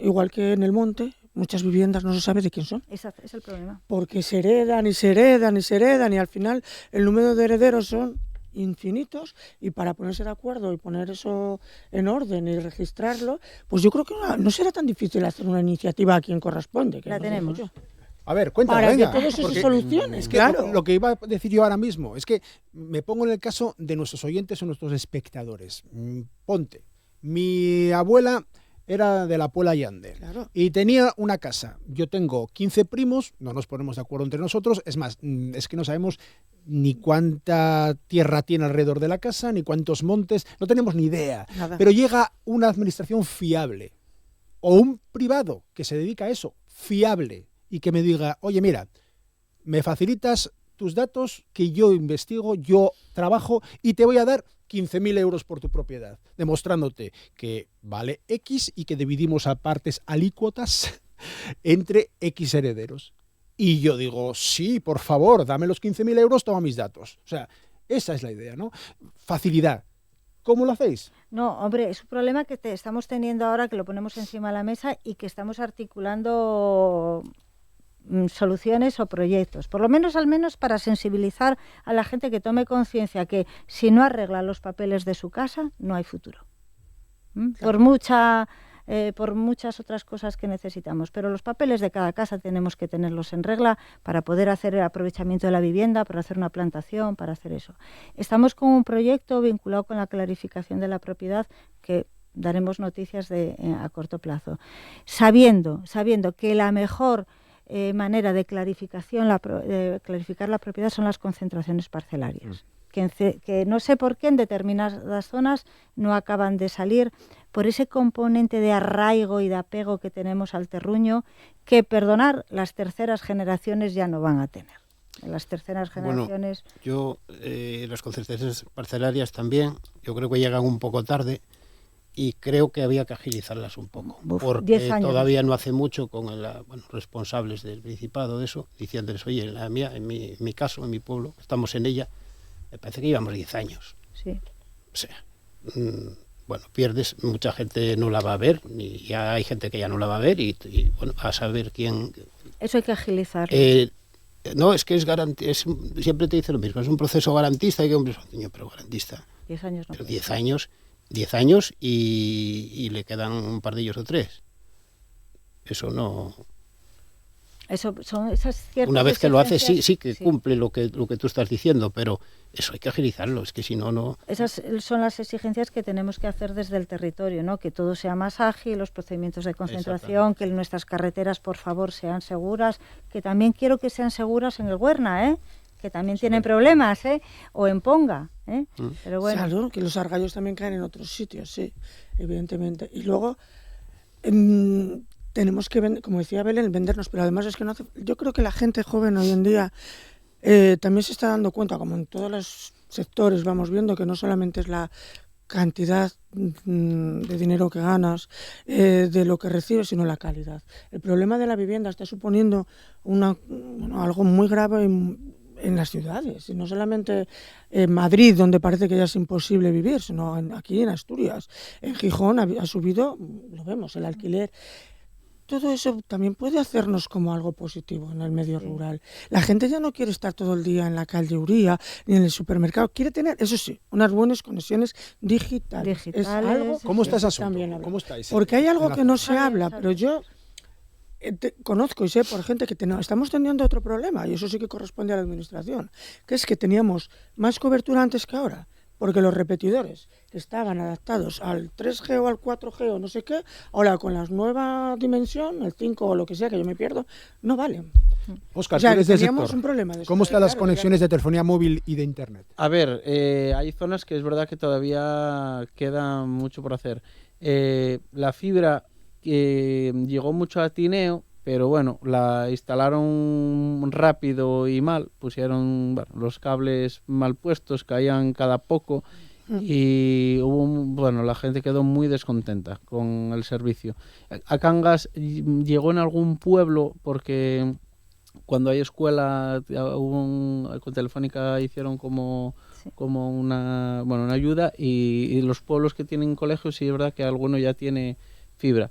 igual que en el monte, muchas viviendas no se sabe de quién son. Ese es el problema. Porque se heredan y al final el número de herederos son infinitos, y para ponerse de acuerdo y poner eso en orden y registrarlo, pues yo creo que no será tan difícil hacer una iniciativa a quien corresponde. Que la tenemos. A ver, cuéntame, para venga, que todo eso se solucione. Es que claro. Lo que iba a decir yo ahora mismo es que me pongo en el caso de nuestros oyentes o nuestros espectadores. Ponte, mi abuela era de la Puebla Allande, claro, y tenía una casa. Yo tengo 15 primos, no nos ponemos de acuerdo entre nosotros, es más, es que no sabemos ni cuánta tierra tiene alrededor de la casa, ni cuántos montes, no tenemos ni idea. Nada. Pero llega una administración fiable, o un privado que se dedica a eso, fiable, y que me diga, oye, mira, me facilitas tus datos que yo investigo, yo trabajo y te voy a dar 15.000 euros por tu propiedad, demostrándote que vale X y que dividimos a partes alícuotas entre X herederos. Y yo digo, sí, por favor, dame los 15.000 euros, toma mis datos. O sea, esa es la idea, ¿no? Facilidad. ¿Cómo lo hacéis? No, hombre, es un problema que estamos teniendo ahora, que lo ponemos encima de la mesa y que estamos articulando soluciones o proyectos, por lo menos al menos para sensibilizar a la gente que tome conciencia que si no arregla los papeles de su casa no hay futuro. Claro. Por muchas otras cosas que necesitamos, pero los papeles de cada casa tenemos que tenerlos en regla para poder hacer el aprovechamiento de la vivienda, para hacer una plantación, para hacer eso. Estamos con un proyecto vinculado con la clarificación de la propiedad que daremos noticias a corto plazo, sabiendo que la mejor manera de clarificar la propiedad son las concentraciones parcelarias, que no sé por qué en determinadas zonas no acaban de salir por ese componente de arraigo y de apego que tenemos al terruño, que, perdonar, las terceras generaciones ya no van a tener. Las terceras generaciones... Bueno, las concentraciones parcelarias también, yo creo que llegan un poco tarde, y creo que había que agilizarlas un poco, porque todavía no hace mucho con responsables del Principado de eso, diciéndoles, oye, en mi caso, en mi pueblo, estamos en ella, me parece que llevamos 10 años. Sí. O sea, pierdes, mucha gente no la va a ver, y ya hay gente que ya no la va a ver, y a saber quién... Eso hay que agilizarlo. No, es que siempre te dice lo mismo, es un proceso garantista, pero garantista. 10 años no. Pero 10 años y le quedan un par de ellos o 3. Eso no... Eso son esas ciertas... Una vez que lo hace, sí que cumple lo que tú estás diciendo, pero eso hay que agilizarlo, es que si no, no... Esas son las exigencias que tenemos que hacer desde el territorio, ¿no? Que todo sea más ágil, los procedimientos de concentración, que nuestras carreteras, por favor, sean seguras, que también quiero que sean seguras en el Huerna, que también tienen problemas, o en Ponga, pero bueno. Claro, que los argallos también caen en otros sitios, sí, evidentemente. Y luego tenemos que, como decía Belén, vendernos, pero además es que no hace... Yo creo que la gente joven hoy en día también se está dando cuenta, como en todos los sectores vamos viendo, que no solamente es la cantidad de dinero que ganas, de lo que recibes, sino la calidad. El problema de la vivienda está suponiendo algo muy grave en las ciudades, y no solamente en Madrid, donde parece que ya es imposible vivir, sino aquí en Asturias. En Gijón ha subido, lo vemos, el alquiler. Todo eso también puede hacernos como algo positivo en el medio rural. La gente ya no quiere estar todo el día en la calle Uría ni en el supermercado. Quiere tener, eso sí, unas buenas conexiones digitales. Es algo, ¿cómo está ese asunto? ¿Cómo estáis? Porque hay algo que no se habla, pero yo conozco y sé por gente que estamos teniendo otro problema, y eso sí que corresponde a la administración, que es que teníamos más cobertura antes que ahora, porque los repetidores que estaban adaptados al 3G o al 4G o no sé qué, ahora con la nueva dimensión, el 5 o lo que sea, que yo me pierdo, no valen. Óscar, tú eres del sector. Un problema de ¿Cómo están las conexiones de telefonía móvil y de internet? A ver, hay zonas que es verdad que todavía queda mucho por hacer. La fibra llegó mucho a Tineo, pero bueno, la instalaron rápido y mal, pusieron los cables mal puestos, caían cada poco y la gente quedó muy descontenta con el servicio. A Cangas llegó en algún pueblo porque cuando hay escuela con Telefónica hicieron como una ayuda, y los pueblos que tienen colegios sí es verdad que alguno ya tiene fibra.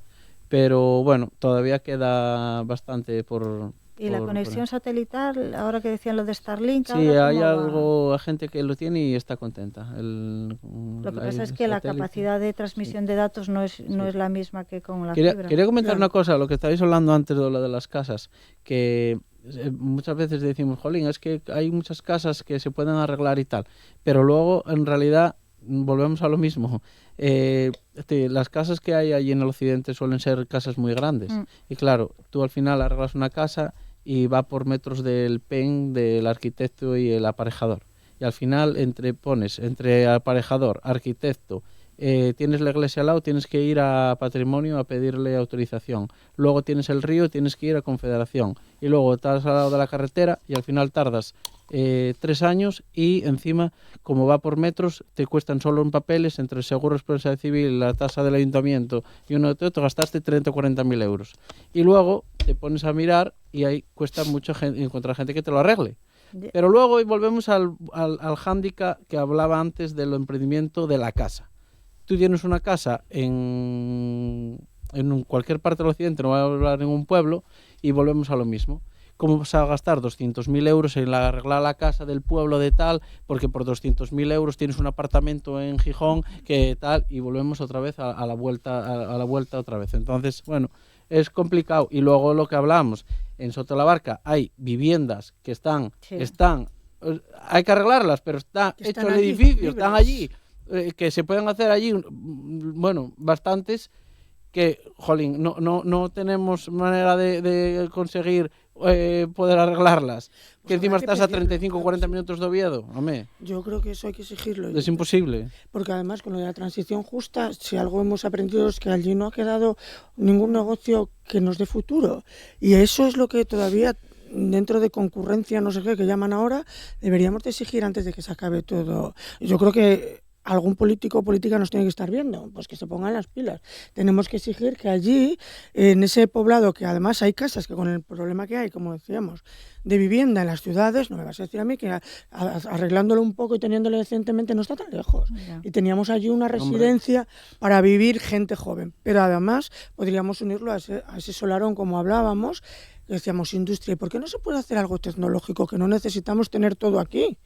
Pero bueno, todavía queda bastante por... ¿Y la conexión satelital, ahora que decían lo de Starlink? Sí, hay gente que lo tiene y está contenta. Lo que pasa es que la capacidad de transmisión de datos no es la misma que con la fibra. Quería comentar una cosa, lo que estabais hablando antes de lo de las casas, que muchas veces decimos, jolín, es que hay muchas casas que se pueden arreglar y tal, pero luego en realidad volvemos a lo mismo. Las casas que hay allí en el occidente suelen ser casas muy grandes, y claro, tú al final arreglas una casa y va por metros del PEN del arquitecto y el aparejador, y al final entre aparejador, arquitecto, tienes la iglesia al lado, tienes que ir a Patrimonio a pedirle autorización. Luego tienes el río, tienes que ir a Confederación. Y luego estás al lado de la carretera y al final tardas 3 años y encima, como va por metros, te cuestan solo en papeles, entre el seguro, responsabilidad civil, la tasa del ayuntamiento y uno de otro, gastaste 30 o 40 mil euros. Y luego te pones a mirar y ahí cuesta mucho encontrar gente que te lo arregle. Pero luego volvemos al hándicap que hablaba antes del emprendimiento de la casa. Tú tienes una casa en cualquier parte del occidente, no voy a hablar en un pueblo, y volvemos a lo mismo. ¿Cómo vas a gastar 200.000 euros en arreglar la casa del pueblo de tal, porque por 200.000 euros tienes un apartamento en Gijón, que tal, y volvemos otra vez a la vuelta otra vez? Entonces, bueno, es complicado. Y luego lo que hablábamos, en Soto de la Barca hay viviendas que están hay que arreglarlas, pero está hecho el edificio, están allí, que se pueden hacer allí, bueno, bastantes, que, jolín, no tenemos manera de conseguir poder arreglarlas. Pues que encima estás a 35 o 40 minutos de Oviedo. Amé. Yo creo que eso hay que exigirlo. Es imposible. Porque además con lo de la transición justa, si algo hemos aprendido es que allí no ha quedado ningún negocio que nos dé futuro. Y eso es lo que todavía, dentro de concurrencia, no sé qué, que llaman ahora, deberíamos de exigir antes de que se acabe todo. Yo creo que algún político o política nos tiene que estar viendo, pues que se pongan las pilas. Tenemos que exigir que allí, en ese poblado, que además hay casas que con el problema que hay, como decíamos, de vivienda en las ciudades, no me vas a decir a mí que arreglándolo un poco y teniéndolo decentemente no está tan lejos. Mira. Y teníamos allí una residencia para vivir gente joven, pero además podríamos unirlo a ese solarón, como hablábamos, decíamos industria. ¿Y por qué no se puede hacer algo tecnológico, que no necesitamos tener todo aquí?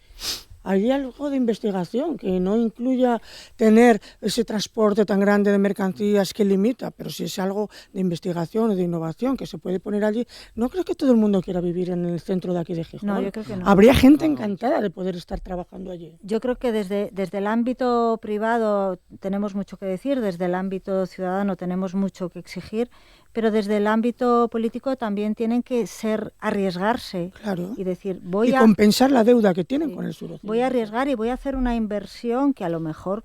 Hay algo de investigación que no incluya tener ese transporte tan grande de mercancías que limita, pero si es algo de investigación o de innovación que se puede poner allí. No creo que todo el mundo quiera vivir en el centro de aquí de Gijón. No, yo creo que no. Habría gente encantada de poder estar trabajando allí. Yo creo que desde el ámbito privado tenemos mucho que decir, desde el ámbito ciudadano tenemos mucho que exigir, pero desde el ámbito político también tienen que arriesgarse. Claro. Y decir, compensar la deuda que tienen con el suroccidente. Voy a arriesgar y voy a hacer una inversión que a lo mejor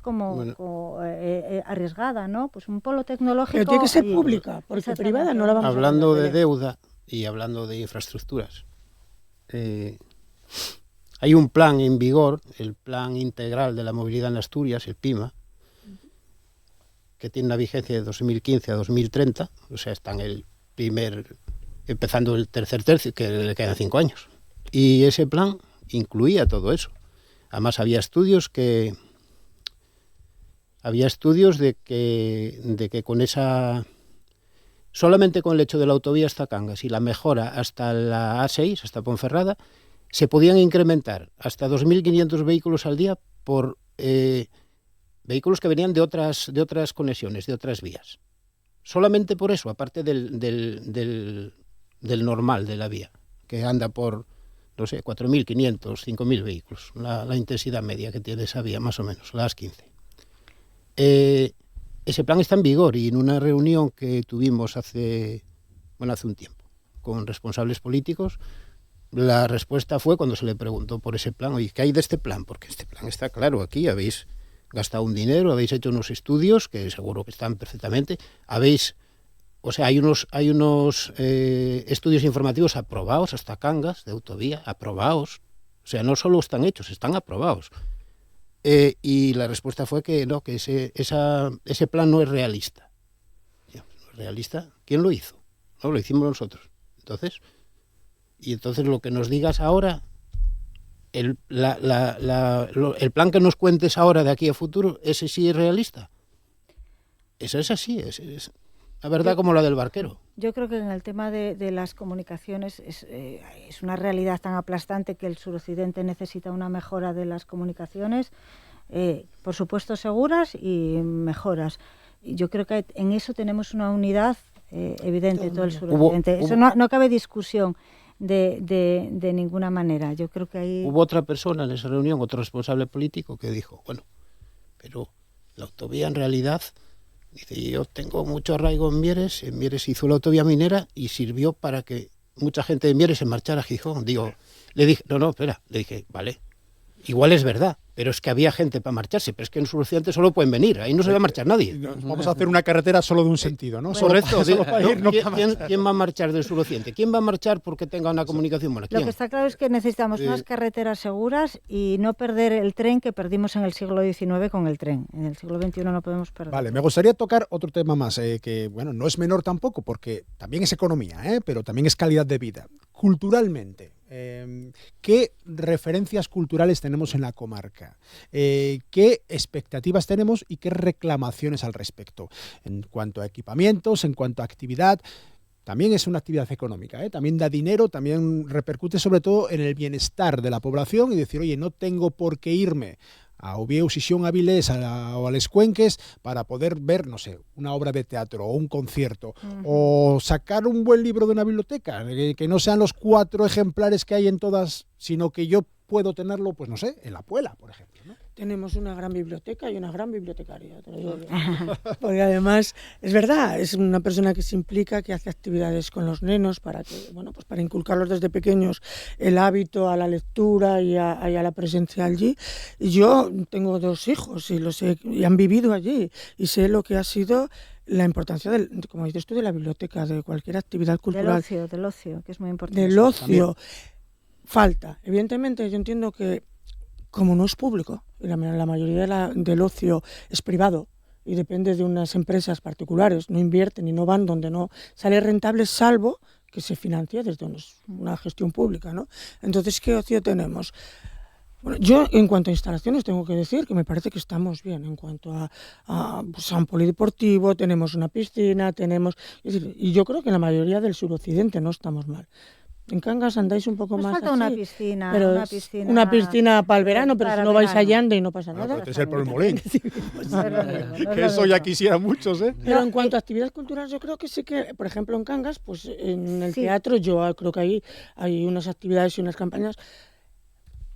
arriesgada, ¿no? Pues un polo tecnológico. Pero tiene que ser pública, porque privada no la vamos hablando de deuda y hablando de infraestructuras, hay un plan en vigor, el Plan Integral de la Movilidad en Asturias, el PIMA, que tiene una vigencia de 2015 a 2030, o sea, está empezando el tercer tercio, que le quedan 5 años. Y ese plan incluía todo eso. Además, había estudios de que con esa, solamente con el hecho de la autovía hasta Cangas y la mejora hasta la A6, hasta Ponferrada, se podían incrementar hasta 2.500 vehículos al día por vehículos que venían de otras conexiones, de otras vías. Solamente por eso, aparte del normal de la vía, que anda por, no sé, 4.500, 5.000 vehículos, la intensidad media que tiene esa vía, más o menos, las 15. Ese plan está en vigor y en una reunión que tuvimos hace un tiempo con responsables políticos, la respuesta fue cuando se le preguntó por ese plan, oye, ¿qué hay de este plan? Porque este plan está claro aquí, habéis gastado un dinero, habéis hecho unos estudios que seguro que están perfectamente, hay unos estudios informativos aprobados hasta Cangas de autovía, aprobados, o sea, no solo están hechos, están aprobados. Y la respuesta fue que no, que ese plan no es realista. ¿No es realista? ¿Quién lo hizo? No, lo hicimos nosotros. Entonces lo que nos digas ahora, el plan que nos cuentes ahora de aquí a futuro, ese sí es realista. Eso es así, es la verdad como la del barquero. Yo creo que en el tema de las comunicaciones es una realidad tan aplastante que el suroccidente necesita una mejora de las comunicaciones, por supuesto seguras y mejoras. Y yo creo que en eso tenemos una unidad evidente, todo el suroccidente. Eso no cabe discusión de ninguna manera. Yo creo que ahí... Hubo otra persona en esa reunión, otro responsable político, que dijo, bueno, pero la autovía en realidad... Dice, yo tengo mucho arraigo en Mieres hizo la autovía minera y sirvió para que mucha gente de Mieres se marchara a Gijón. Le dije, vale. Igual es verdad, pero es que había gente para marcharse, pero es que en Suroccidente solo pueden venir, ahí no se va a marchar nadie. Vamos a hacer una carretera solo de un sentido, ¿no? Correcto. Solo para ir, no para marchar. ¿Quién va a marchar del Suroccidente? ¿Quién va a marchar porque tenga una comunicación buena? Lo que está claro es que necesitamos unas carreteras seguras y no perder el tren que perdimos en el siglo XIX con el tren. En el siglo XXI no podemos perder. Vale, me gustaría tocar otro tema más, que bueno, no es menor tampoco, porque también es economía, pero también es calidad de vida. Culturalmente, ¿qué referencias culturales tenemos en la comarca? ¿Qué expectativas tenemos y qué reclamaciones al respecto? En cuanto a equipamientos, en cuanto a actividad, también es una actividad económica, también da dinero, también repercute sobre todo en el bienestar de la población y decir, oye, no tengo por qué irme a Oviedo, Sisión, Avilés o a Les Cuenques para poder ver, no sé, una obra de teatro o un concierto, o sacar un buen libro de una biblioteca, que no sean los 4 ejemplares que hay en todas, sino que yo puedo tenerlo, pues no sé, en La Puela, por ejemplo, ¿no? Tenemos una gran biblioteca y una gran bibliotecaria, te lo digo yo. Porque además, es verdad, es una persona que se implica, que hace actividades con los nenos para que, bueno, pues para inculcarlos desde pequeños el hábito a la lectura y a la presencia allí. Y yo tengo 2 hijos y lo sé, y han vivido allí y sé lo que ha sido la importancia como dices tú, de la biblioteca, de cualquier actividad cultural. Del ocio, que es muy importante. Del ocio. Falta. Evidentemente, yo entiendo que como no es público, y la mayoría del ocio es privado y depende de unas empresas particulares, no invierten y no van donde no sale rentable, salvo que se financie desde una gestión pública, ¿no? Entonces, ¿qué ocio tenemos? Bueno, yo en cuanto a instalaciones tengo que decir que me parece que estamos bien en cuanto a un polideportivo, tenemos una piscina, es decir, y yo creo que en la mayoría del suroccidente no estamos mal. En Cangas andáis un poco más falta así, una piscina, pero una piscina para el verano, pero si no vais hallando y no pasa nada. Puede ser por el Molín. No Que eso ya quisiera muchos, ¿eh? Pero en cuanto a actividades culturales, yo creo que sí que, por ejemplo, en Cangas, pues en el teatro, yo creo que ahí hay unas actividades y unas campañas.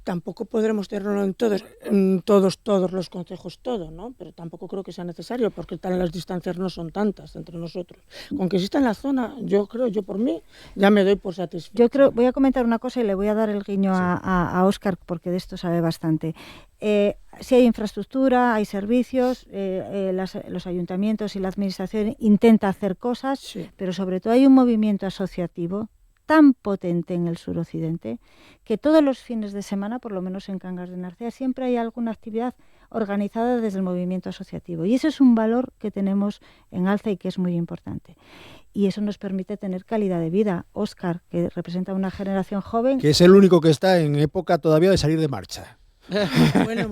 Tampoco podremos tenerlo en todos los concejos, ¿no? Pero tampoco creo que sea necesario, porque las distancias no son tantas entre nosotros. Con que exista en la zona, yo por mí, ya me doy por satisfecho. Voy a comentar una cosa y le voy a dar el guiño a Óscar, porque de esto sabe bastante. Si hay infraestructura, hay servicios, los ayuntamientos y la administración intenta hacer cosas, pero sobre todo hay un movimiento asociativo tan potente en el suroccidente que todos los fines de semana, por lo menos en Cangas de Narcea, siempre hay alguna actividad organizada desde el movimiento asociativo. Y ese es un valor que tenemos en alza y que es muy importante. Y eso nos permite tener calidad de vida. Óscar, que representa una generación joven... Que es el único que está en época todavía de salir de marcha. Bueno.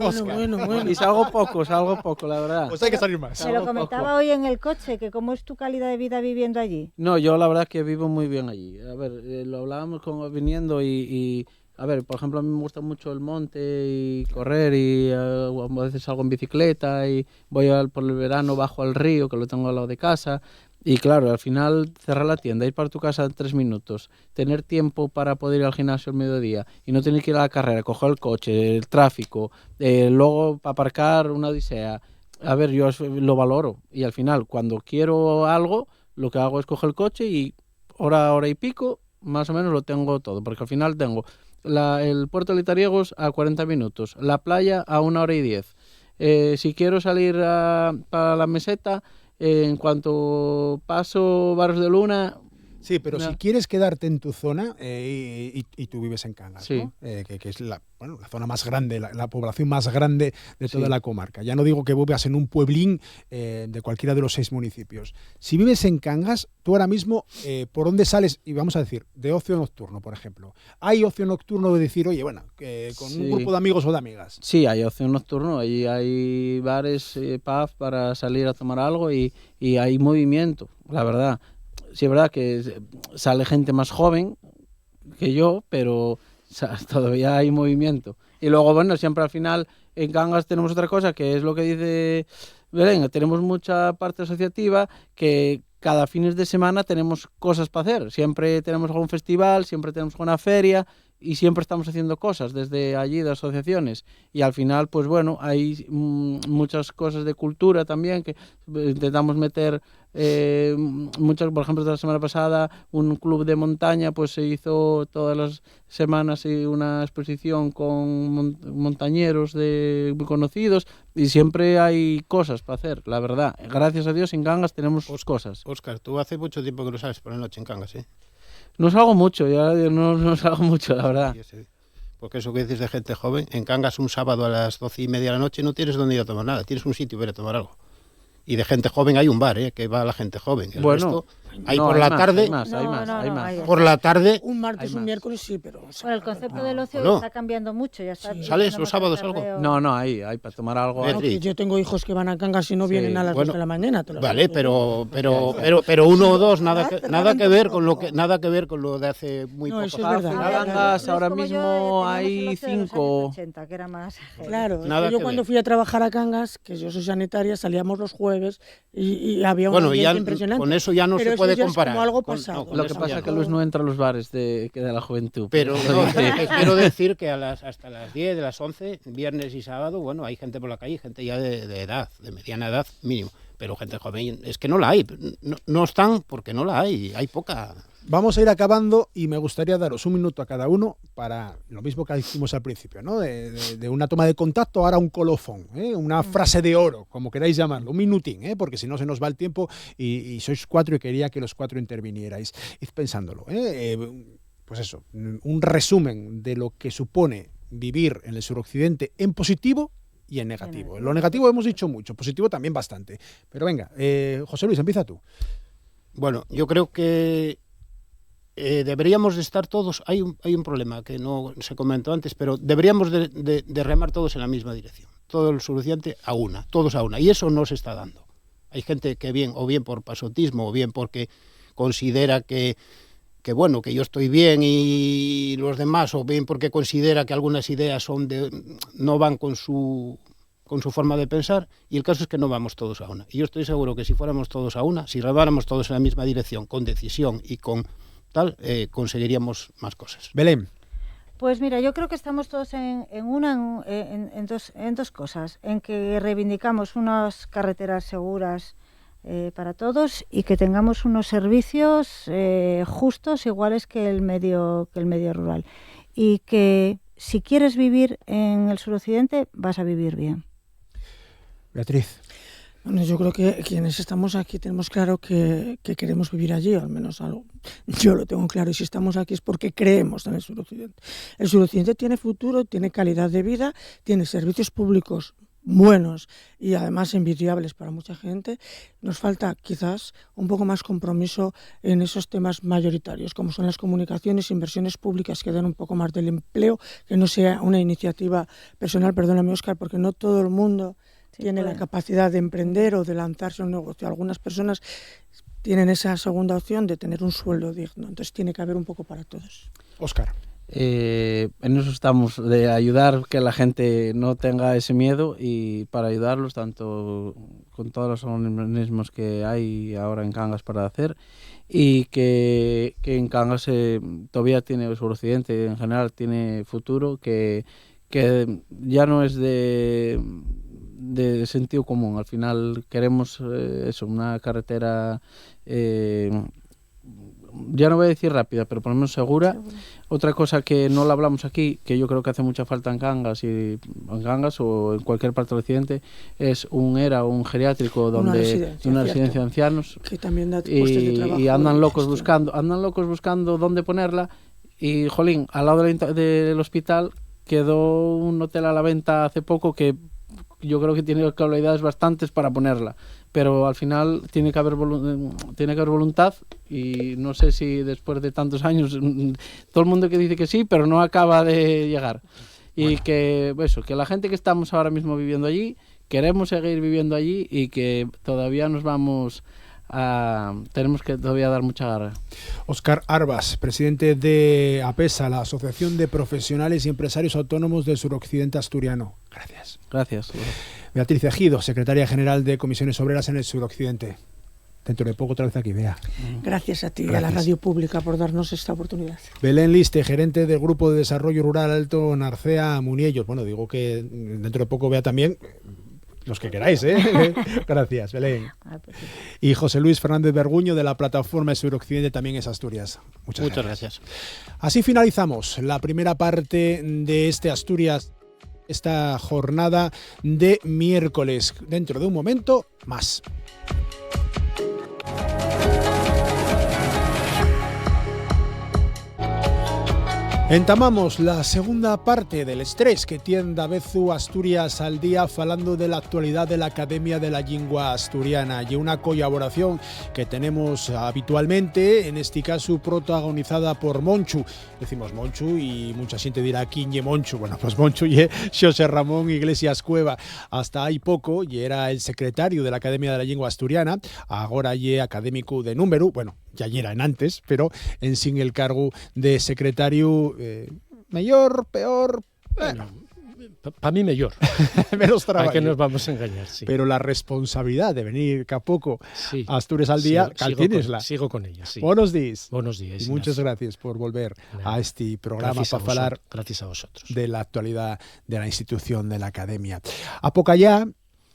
Y salgo poco, la verdad. Pues hay que salir más. Me lo comentaba hoy en el coche, que cómo es tu calidad de vida viviendo allí. No, yo la verdad que vivo muy bien allí. A ver, lo hablábamos viniendo y a ver, por ejemplo, a mí me gusta mucho el monte y correr y a veces salgo en bicicleta y voy por el verano bajo al río, que lo tengo al lado de casa. Y claro, al final cerrar la tienda, ir para tu casa en 3 minutos, tener tiempo para poder ir al gimnasio al mediodía y no tener que ir a la carrera, coger el coche, el tráfico, luego para aparcar una odisea. A ver, yo lo valoro y al final cuando quiero algo, lo que hago es coger el coche y hora y pico, más o menos lo tengo todo, porque al final tengo el puerto de Litariegos a 40 minutos, la playa a 1 hora y 10. Si quiero salir para la meseta, en cuanto paso Barros de Luna... Sí, pero si quieres quedarte en tu zona y tú vives en Cangas, sí, ¿no? Que es la zona más grande, la población más grande de toda la comarca. Ya no digo que vivas en un pueblín de cualquiera de los 6 municipios. Si vives en Cangas, tú ahora mismo, ¿por dónde sales? Y vamos a decir, de ocio nocturno, por ejemplo. ¿Hay ocio nocturno de decir, oye, bueno, con un grupo de amigos o de amigas? Sí, hay ocio nocturno. Hay bares, pubs para salir a tomar algo y hay movimiento, la verdad. Sí, es verdad que sale gente más joven que yo, pero todavía hay movimiento. Y luego, bueno, siempre al final en Cangas tenemos otra cosa, que es lo que dice Belén, tenemos mucha parte asociativa que cada fines de semana tenemos cosas para hacer. Siempre tenemos algún festival, siempre tenemos una feria y siempre estamos haciendo cosas desde allí de asociaciones, y al final pues bueno, hay muchas cosas de cultura también que intentamos meter, muchas, por ejemplo, la semana pasada un club de montaña pues se hizo todas las semanas una exposición con montañeros muy conocidos, y siempre hay cosas para hacer, la verdad. Gracias a Dios en Cangas tenemos cosas. Óscar, tú hace mucho tiempo que no sales por la noche en Cangas, ¿eh? No salgo mucho, no salgo mucho, la verdad. Porque eso que dices de gente joven, en Cangas un sábado a las 12:30 de la noche no tienes dónde ir a tomar nada, tienes un sitio para ir a tomar algo. Y de gente joven hay un bar, que va a la gente joven. El resto, hay por la tarde. Hay más. Por la tarde. Un martes, Hay un más. miércoles sí, pero... Bueno, el concepto del ocio No. está cambiando mucho. Ya está, ¿Sales los sábados algo? No, hay para tomar algo. Beatriz. No, que yo tengo hijos que van a Cangas y no vienen a las 2 de la mañana. Vale, pero uno o dos, nada que ver con lo de hace muy No, poco. eso es verdad. Al final Claro. Cangas ahora Como yo, mismo teníamos el hay ocio de los años 5. 80, que era más heavy. Claro, es Nada que yo que cuando ver. fui a trabajar a Cangas, que yo soy sanitaria, salíamos los jueves y había un Bueno, ambiente ya impresionante. con eso ya no Pero se eso puede ya es comparar. como algo Con- pasado. con Lo que eso pasa ya es que no. Luis no entra a los bares de la juventud. Pero Eso no, dice. quiero decir que hasta las 10, de las 11, viernes y sábado, bueno, hay gente por la calle, gente ya de edad, de mediana edad mínimo, pero gente joven es que no la hay, no están porque no la hay poca. Vamos a ir acabando y me gustaría daros un minuto a cada uno para lo mismo que hicimos al principio, ¿no? De una toma de contacto, ahora un colofón, una frase de oro, como queráis llamarlo, un minutín, porque si no se nos va el tiempo y sois 4 y quería que los 4 intervinierais. Id pensándolo, pues eso, un resumen de lo que supone vivir en el suroccidente en positivo y en negativo. En lo negativo hemos dicho mucho, positivo también bastante. Pero venga, José Luis, empieza tú. Bueno, yo creo que deberíamos de estar todos, hay un problema que no se comentó antes, pero deberíamos de remar todos en la misma dirección, todo el suroccidente todos a una, y eso no se está dando. Hay gente que bien por pasotismo o bien porque considera que bueno, que yo estoy bien y los demás, o bien porque considera que algunas ideas no van con su forma de pensar, y el caso es que no vamos todos a una. Y yo estoy seguro que si fuéramos todos a una, si remáramos todos en la misma dirección, con decisión y con tal, conseguiríamos más cosas. Belén. Pues mira, yo creo que estamos todos en dos cosas, en que reivindicamos unas carreteras seguras para todos y que tengamos unos servicios justos, iguales que el medio rural, y que si quieres vivir en el suroccidente vas a vivir bien. Beatriz. Bueno, yo creo que quienes estamos aquí tenemos claro que queremos vivir allí, al menos algo. Yo lo tengo claro, y si estamos aquí es porque creemos en el suroccidente. El suroccidente tiene futuro, tiene calidad de vida, tiene servicios públicos buenos y además envidiables para mucha gente. Nos falta quizás un poco más compromiso en esos temas mayoritarios, como son las comunicaciones, inversiones públicas que den un poco más del empleo, que no sea una iniciativa personal, perdóname Óscar, porque no todo el mundo tiene la capacidad de emprender o de lanzarse a un negocio. Algunas personas tienen esa segunda opción de tener un sueldo digno, entonces tiene que haber un poco para todos. Óscar. En eso estamos, de ayudar que la gente no tenga ese miedo, y para ayudarlos tanto con todos los organismos que hay ahora en Cangas para hacer, y que en Cangas todavía tiene, el suroccidente en general tiene futuro, que ya no es de sentido común. Al final queremos una carretera, ya no voy a decir rápida, pero por lo menos segura. Otra cosa que no la hablamos aquí, que yo creo que hace mucha falta en Cangas o en cualquier parte del occidente, es un ERA o un geriátrico, donde una residencia de ancianos, que también da puestos de trabajo, y andan locos buscando dónde ponerla, y jolín, al lado del hospital quedó un hotel a la venta hace poco que yo creo que tiene cualidades bastantes para ponerla, pero al final tiene que haber voluntad, y no sé si después de tantos años todo el mundo que dice que sí, pero no acaba de llegar. Y que la gente que estamos ahora mismo viviendo allí, queremos seguir viviendo allí, y que todavía tenemos que todavía dar mucha garra. Óscar Arbas, presidente de APESA, la Asociación de Profesionales y Empresarios Autónomos del Suroccidente Asturiano. Gracias. Gracias. Beatriz Ejido, secretaria general de Comisiones Obreras en el Suroccidente. dentro de poco otra vez aquí, Bea. Gracias a ti y a Gracias. la radio pública por darnos esta oportunidad. Belén Liste, gerente del Grupo de Desarrollo Rural Alto Narcea Muniellos. Bueno, digo que dentro de poco Bea también, los que queráis, ¿eh? Gracias, Belén. Y José Luis Fernández Berguño, de la plataforma Suroccidente, también es Asturias. Muchas gracias. Así finalizamos la primera parte de este Asturias, esta jornada de miércoles. Dentro de un momento, más. Entamamos la segunda parte del estrés que tiene a vezu Asturias al día, falando de la actualidad de la Academia de la Lingua Asturiana y una colaboración que tenemos habitualmente, en este caso protagonizada por Monchu. Decimos Monchu y mucha gente dirá ¿quién ye Monchu? Bueno, pues Monchu ye Xosé Ramón Iglesias Cueva. Hasta hai poco y era el secretario de la Academia de la Lingua Asturiana, agora ye académico de número, bueno, ya era en antes, pero en sin el cargo de secretario, mejor, peor, bueno, para mí mejor. Menos trabajo. ¿A qué nos vamos a engañar? Sí. Pero la responsabilidad de venir a poco Sí. a Asturias al día, tienesla. Sigo con ella, sí. Buenos días. Buenos días. Y muchas gracias por volver a este programa para hablar gracias a vosotros. De la actualidad de la institución de la Academia. A poco ya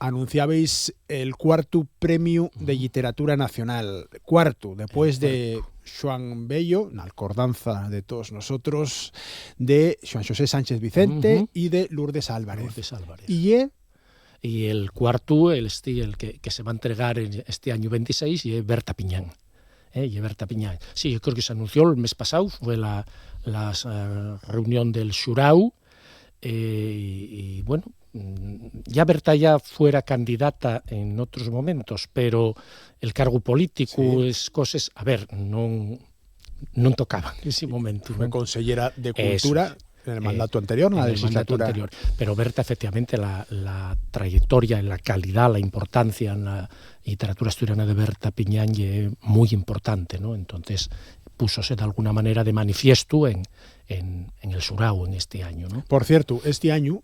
anunciabais el cuarto premio de literatura nacional. Cuarto, después de Joan Bello, la acordanza de todos nosotros, de Joan José Sánchez Vicente y de Lourdes Álvarez. Y el cuarto, el que se va a entregar en este año 26, y es Berta Piñán. Berta Piñán. Sí, yo creo que se anunció el mes pasado, fue la reunión del Xurau, y bueno, ya Berta ya fuera candidata en otros momentos, pero el cargo político es cosas, a ver, non tocaban en ese momento. Fue consellera de Cultura en el mandato anterior, en la legislatura anterior. Pero Berta, efectivamente, la trayectoria, la calidad, la importancia en la literatura asturiana de Berta Piñán es muy importante, ¿no? Entonces púsose de alguna manera de manifiesto en el Xurau en este año, ¿no? Por cierto, este año,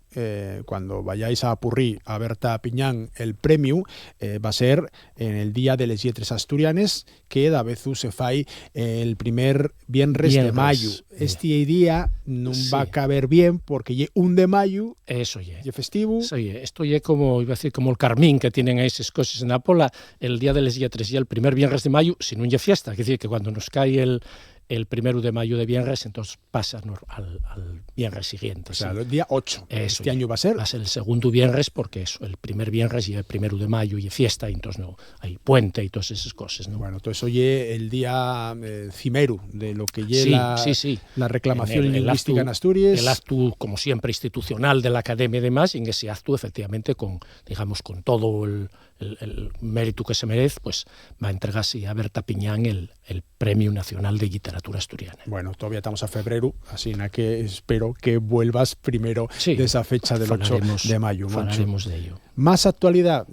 cuando vayáis a apurrir a Berta Piñán el premio, va a ser en el Día de les Lletres Asturianes, que da vezu se fai el primer viernes de mayo. Este día no va a caber bien porque lle 1 de mayo, eso ye festivo. Sí, esto ye como, iba a decir, como el Carmín que tienen ahí esas cosas en la Pola, el Día de les Lletres y el primer viernes de mayo, si non lle fiesta, es decir, que cuando nos cae el 1 de mayo de viernes, entonces pasa al viernes siguiente. O sea, el día 8. Eso, este año va a ser. Va a ser el segundo viernes porque eso, el primer viernes y el 1 de mayo y fiesta, y entonces no hay puente y todas esas cosas, ¿no? Bueno, todo eso ye el día cimero de lo que ye la reclamación lingüística en Asturias. El acto, como siempre, institucional de la Academia y demás, y en ese acto, efectivamente, con todo el mérito que se merece, pues va a entregarse a Berta Piñán el Premio Nacional de Literatura Asturiana. Bueno, todavía estamos a febrero, así que espero que vuelvas primero de esa fecha del 8 de mayo. Hablaremos de ello. Más actualidad,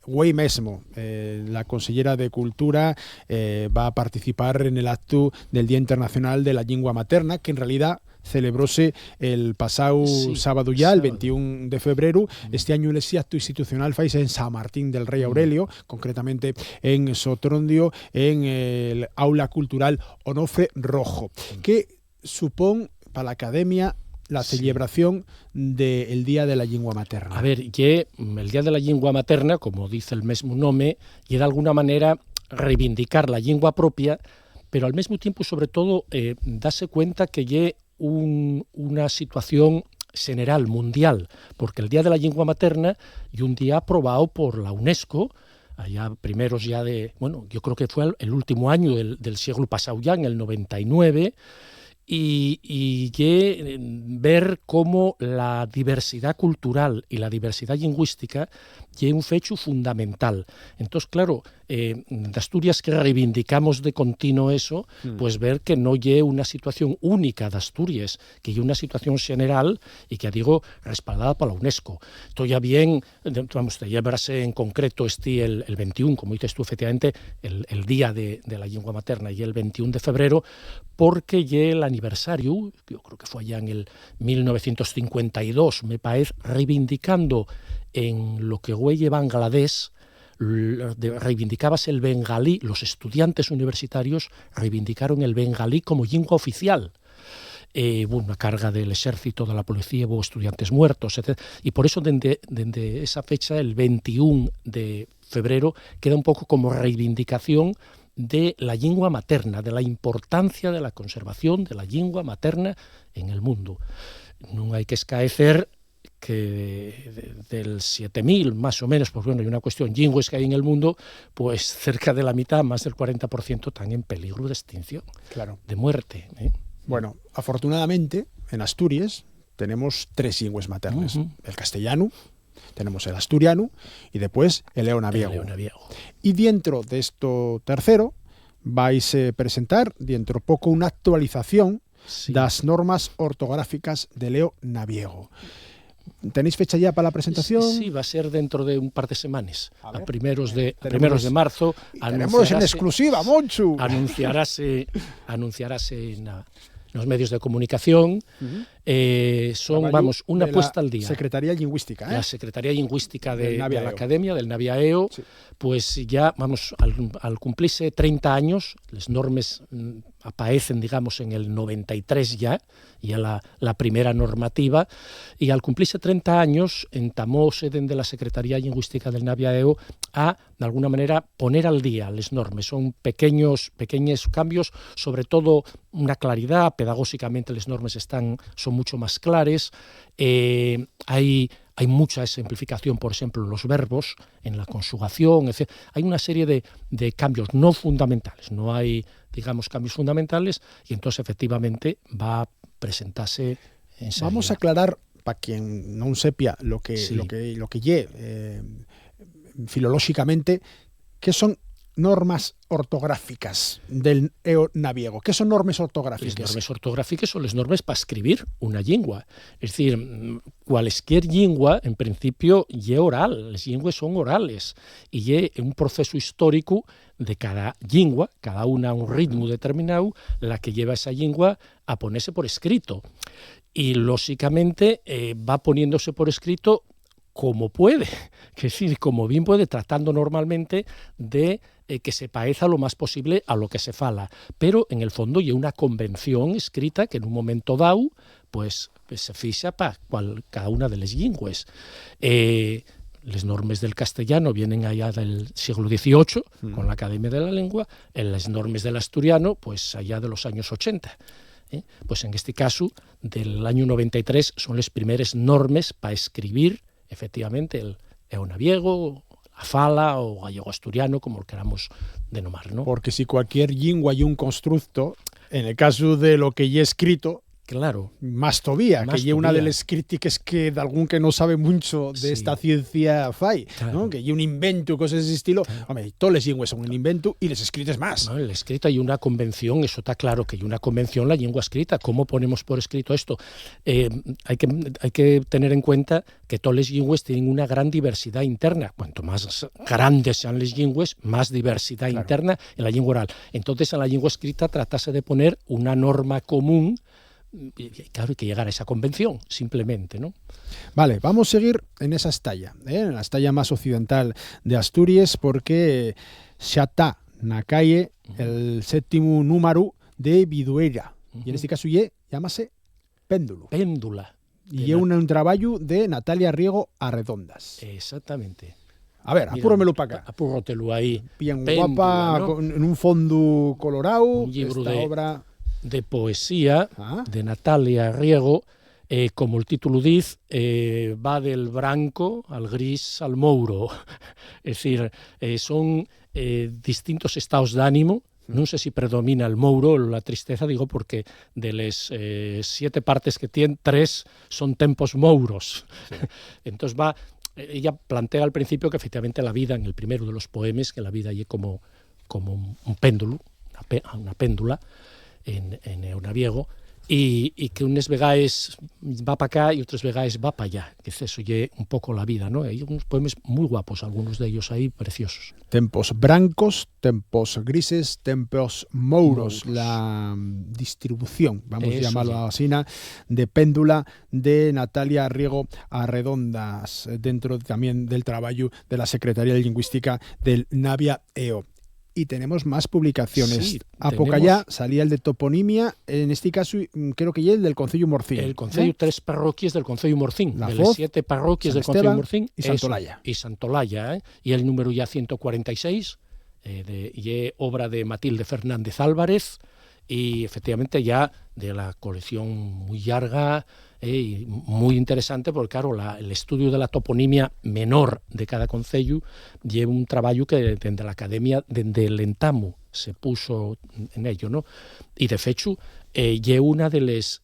güey mesmo, la consellera de Cultura va a participar en el acto del Día Internacional de la Lingua Materna, que en realidad celebróse el pasado sábado ya, el 21 de febrero. Este año el acto institucional faise en San Martín del Rey Aurelio, concretamente en Sotrondio, en el Aula Cultural Onofre Rojo, que supone para la Academia la celebración del Día de la Lingua Materna. A ver, el Día de la Lingua Materna, como dice el mismo nome, y de alguna manera reivindicar la lengua propia, pero al mismo tiempo, sobre todo, darse cuenta que una situación general, mundial, porque el Día de la Lengua Materna y un día aprobado por la UNESCO, allá primeros ya yo creo que fue el último año del siglo pasado ya, en el 99, y ver cómo la diversidad cultural y la diversidad lingüística es un fecho fundamental. Entonces, claro, de Asturias que reivindicamos de continuo eso, pues ver que no es una situación única de Asturias, que es una situación general y que, digo, respaldada por la UNESCO. Esto ya bien, vamos, de llevarse en concreto el 21, como dices tú, efectivamente, el Día de la Lengua Materna y el 21 de febrero, porque ya el aniversario, yo creo que fue allá en el 1952, me parece, reivindicando en lo que fue Bangladesh reivindicábase el bengalí, los estudiantes universitarios reivindicaron el bengalí como lingua oficial. Hubo una carga del ejército, de la policía, hubo estudiantes muertos, etc. Y por eso, desde esa fecha, el 21 de febrero, queda un poco como reivindicación de la lengua materna, de la importancia de la conservación de la lengua materna en el mundo. Non hai que escaecer que del 7.000 más o menos, pues bueno, hay una cuestión, lingües que hay en el mundo, pues cerca de la mitad, más del 40%, están en peligro de extinción, claro, de muerte. Bueno, afortunadamente, en Asturias tenemos 3 lingües maternas. El castellano, tenemos el asturiano y después el leonaviego. Y dentro de esto tercero vais a presentar dentro poco una actualización das normas ortográficas de leonaviego. ¿Tenéis fecha ya para la presentación? Sí, va a ser dentro de un par de semanas, a primeros de marzo. Tenemos en exclusiva, Monchu. Anunciarase en los medios de comunicación. Son, una puesta al día. Secretaría Lingüística. La Secretaría Lingüística de la Academia, del Naviaeo, pues ya, al cumplirse 30 años, las normas aparecen, digamos, en el 93 ya la primera normativa, y al cumplirse 30 años entamóse desde la Secretaría Lingüística del Naviaeo a, de alguna manera, poner al día las normas. Son pequeños cambios, sobre todo una claridad, pedagógicamente las normas son mucho más claras, hay mucha simplificación, por ejemplo, en los verbos, en la conjugación, etc. Hay una serie de cambios no fundamentales, no hay, digamos, cambios fundamentales, y entonces efectivamente va a presentarse enseguida. Vamos a aclarar, para quien no sepia lo que filológicamente, ¿qué son normas ortográficas del leonaviego? ¿Qué son normas ortográficas? Las normas ortográficas son las normas para escribir una lengua. Es decir, cualquier lengua, en principio, es oral. Las lenguas son orales. Y es un proceso histórico de cada lengua, cada una a un ritmo determinado, la que lleva esa lengua a ponerse por escrito. Y, lógicamente, va poniéndose por escrito como puede, que sí, como bien puede, tratando normalmente de que se parezca lo más posible a lo que se fala, pero en el fondo hay una convención escrita que en un momento dado pues se fixa para cada una de las lingües. Las normas del castellano vienen allá del siglo XVIII, con la Academia de la Lengua, las normas del asturiano, pues allá de los años 80. Pues en este caso, del año 93, son las primeras normas para escribir efectivamente el leonaviego, la fala o gallego asturiano, como lo queramos denominar, ¿no? Porque si cualquier lingua hay un constructo, en el caso de lo que ya escrito, claro, más todavía, que ya una de las críticas que de algún que no sabe mucho de esta ciencia fai, claro, ¿no? Que hay un invento, cosas de ese estilo. Claro. Hombre, todas las lenguas son un invento y les escritas más. No, en la escrita hay una convención, eso está claro, que hay una convención, la lengua escrita. ¿Cómo ponemos por escrito esto? Hay que tener en cuenta que todas las lenguas tienen una gran diversidad interna. Cuanto más grandes sean las lenguas, más diversidad interna en la lengua oral. Entonces, en la lengua escrita tratase de poner una norma común. Y claro, hay que llegar a esa convención, simplemente, ¿no? Vale, vamos a seguir en esa estalla, en la estalla más occidental de Asturias, porque xa está na calle el séptimo número de Vidueira, y en este caso llámase Péndulo. Péndula. Y es un trabajo de Natalia Riego Arredondas. Exactamente. A ver, apúrramelo para acá. Apúrratelo ahí. Bien Péndula, guapa, ¿no? En un fondo colorado, un libro esta obra de poesía de Natalia Riego, como el título dice, va del branco al gris al mouro. Es decir, son distintos estados de ánimo. No sé si predomina el mouro o la tristeza, digo, porque de las 7 partes que tiene, 3 son tempos mouros. Sí. Entonces ella plantea al principio que efectivamente la vida, en el primero de los poemas, que la vida es como un péndulo, una péndula, en leonaviego, y que unes vegaes va para acá y otras vegaes va para allá, que eso lle un poco la vida, ¿no? Hay unos poemas muy guapos, algunos de ellos ahí preciosos. Tempos brancos, tempos grises, tempos mouros, la distribución, vamos a llamarlo así, de Péndula de Natalia Riego Arredondas, dentro también del trabajo de la Secretaría de Lingüística del Navia EO. Y tenemos más publicaciones. Sí, a poco allá salía el de toponimia, en este caso creo que ya el del Concello Morcín. El Concello, 3 parroquias del Concello Morcín, La de Foz, las 7 parroquias San del Concello Esteban Morcín. y Santolaya. Y Santolaya, y el número ya 146, y obra de Matilde Fernández Álvarez, y efectivamente ya de la colección muy larga y muy interesante, porque claro, el estudio de la toponimia menor de cada concello lleva un trabajo que desde la Academia, desde el Entamu, se puso en ello, ¿no? Y de fecho, lleva una de las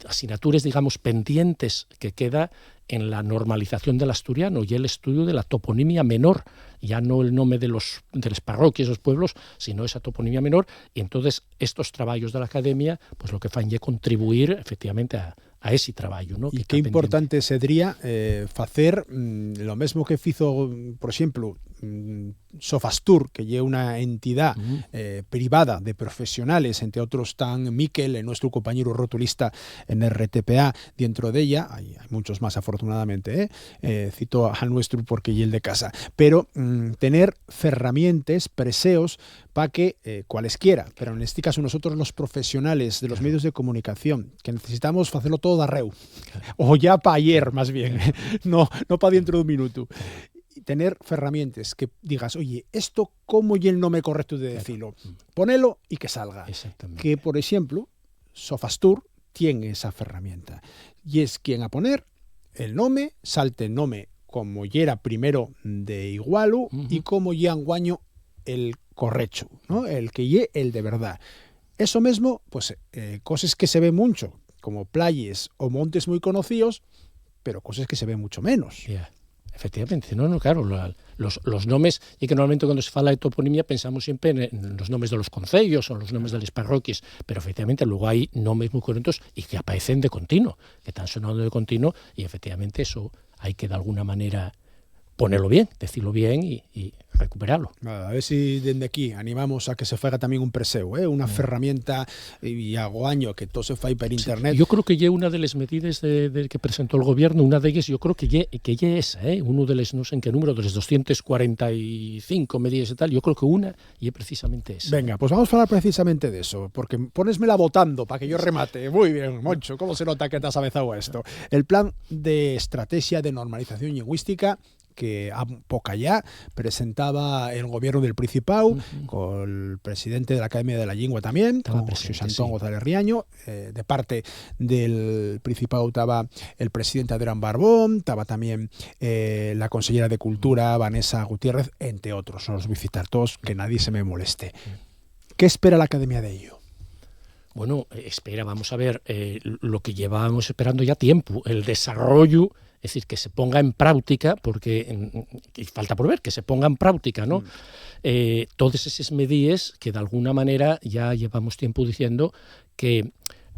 asignaturas, digamos, pendientes que queda en la normalización del asturiano, y el estudio de la toponimia menor, ya no el nombre de las parroquias, los pueblos, sino esa toponimia menor, y entonces estos trabajos de la Academia, pues lo que fan es contribuir efectivamente a ese trabajo, ¿no? E que importante sería facer lo mesmo que fizo, por exemplo, Sofastur, que é unha entidad privada de profesionales, entre outros tan Miquel, nuestro compañero rotulista en RTPA, dentro de ella, hay muchos más afortunadamente, cito al nuestro porque é el de casa, pero tener ferramientas, preseos, para que cualesquiera, pero en este caso nosotros los profesionales de los medios de comunicación, que necesitamos hacerlo todo de arreu, o ya para ayer más bien, no para dentro de un minuto. Tener ferramientas que digas, oye, esto cómo y el nombre correcto de decirlo, ponelo y que salga. Que, por ejemplo, Sofastur tiene esa herramienta y es quien a poner el nombre, salte el nombre como ya era primero de igualu y como ya anguaño el correcto, ¿no? El que ye el de verdad. Eso mismo, pues cosas que se ven mucho, como playas o montes muy conocidos, pero cosas que se ven mucho menos. Yeah. Efectivamente, no, claro, los nombres, y que normalmente cuando se fala de toponimia pensamos siempre en los nombres de los concellos o los nombres de las parroquias, pero efectivamente luego hay nombres muy correctos y que aparecen de continuo, que están sonando de continuo, y efectivamente eso hay que de alguna manera ponerlo bien, decirlo bien y recuperarlo. A ver si desde aquí animamos a que se faga también un preseo, una herramienta y hago año que todo se fai per internet. Sí, yo creo que ya una de las medidas que presentó el gobierno, una de ellas yo creo que ya esa, uno de los, no sé en qué número, de los 245 medidas y tal, yo creo que una y es precisamente esa. Venga, pues vamos a hablar precisamente de eso, porque ponesmela votando para que yo remate. Muy bien, Moncho, ¿cómo se nota que te has avezado a esto? El plan de estrategia de normalización lingüística que a poca ya presentaba el gobierno del Principado, con el presidente de la Academia de la Lengua también, con José Antón González Riaño, de parte del Principado estaba el presidente Adrián Barbón, estaba también la consellera de Cultura Vanessa Gutiérrez, entre otros, no los voy a citar todos, que nadie se me moleste. ¿Qué espera la Academia de ello? Bueno, vamos a ver, lo que llevábamos esperando ya tiempo, el desarrollo, es decir, que se ponga en práctica, porque falta por ver, que se ponga en práctica, ¿no? Todas esas medidas que de alguna manera ya llevamos tiempo diciendo que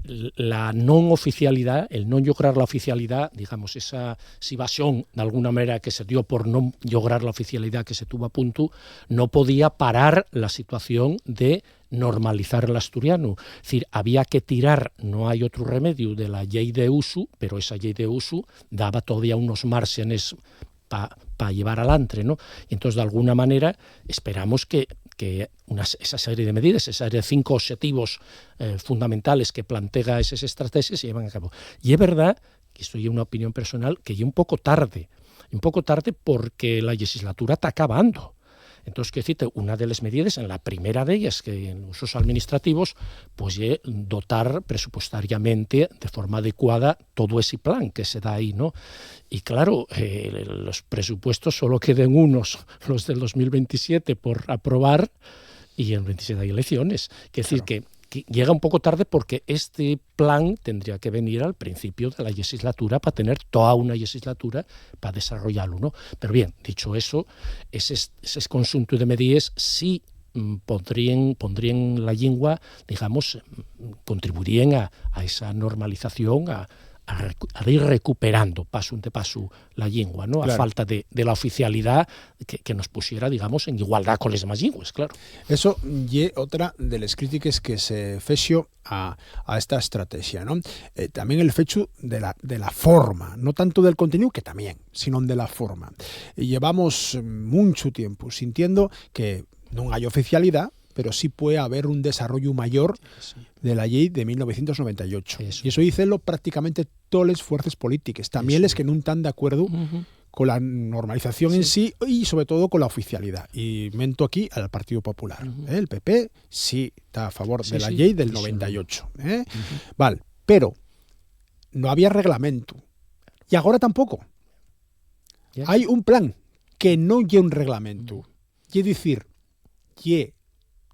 la non oficialidad, el non lograr la oficialidad, digamos, esa evasión de alguna manera que se dio por no lograr la oficialidad que se tuvo a punto, no podía parar la situación de normalizar el asturiano. Es decir, había que tirar, no hay otro remedio, de la ley de uso, pero esa ley de uso daba todavía unos márgenes para llevar adelante, ¿no? Y entonces, de alguna manera, esperamos que esa serie de medidas, esa serie de 5 objetivos fundamentales que plantea esas estrategias se llevan a cabo. Y es verdad, que esto es una opinión personal, que ya un poco tarde porque la legislatura está acabando. Entonces, quiero decirte, una de las medidas, en la primera de ellas, que en usos administrativos, pues es dotar presupuestariamente de forma adecuada todo ese plan que se da ahí, ¿no? Y claro, los presupuestos solo queden unos, los del 2027, por aprobar, y en el 27 hay elecciones. Quiero decir que llega un poco tarde porque este plan tendría que venir al principio de la legislatura para tener toda una legislatura para desarrollarlo, ¿no? Pero bien, dicho eso, ese conjunto de medidas sí pondrían la lingua, digamos, contribuirían a esa normalización, a ir recuperando paso ante paso la lengua, ¿no? Claro. A falta de la oficialidad que nos pusiera, digamos, en igualdad con las demás lenguas, claro. Eso y otra de las críticas que se fecho a esta estrategia, ¿no? También el fecho de la forma, no tanto del contenido, que también, sino de la forma. Y llevamos mucho tiempo sintiendo que no hay oficialidad, pero sí puede haber un desarrollo mayor de la ley de 1998. Eso. Y eso dicen prácticamente todas las fuerzas políticas, también las que no están de acuerdo con la normalización en sí y sobre todo con la oficialidad. Y mento aquí al Partido Popular. El PP sí está a favor de la ley del 98. Vale, pero no había reglamento. Y ahora tampoco. Hay un plan que no lleva un reglamento. Y es decir,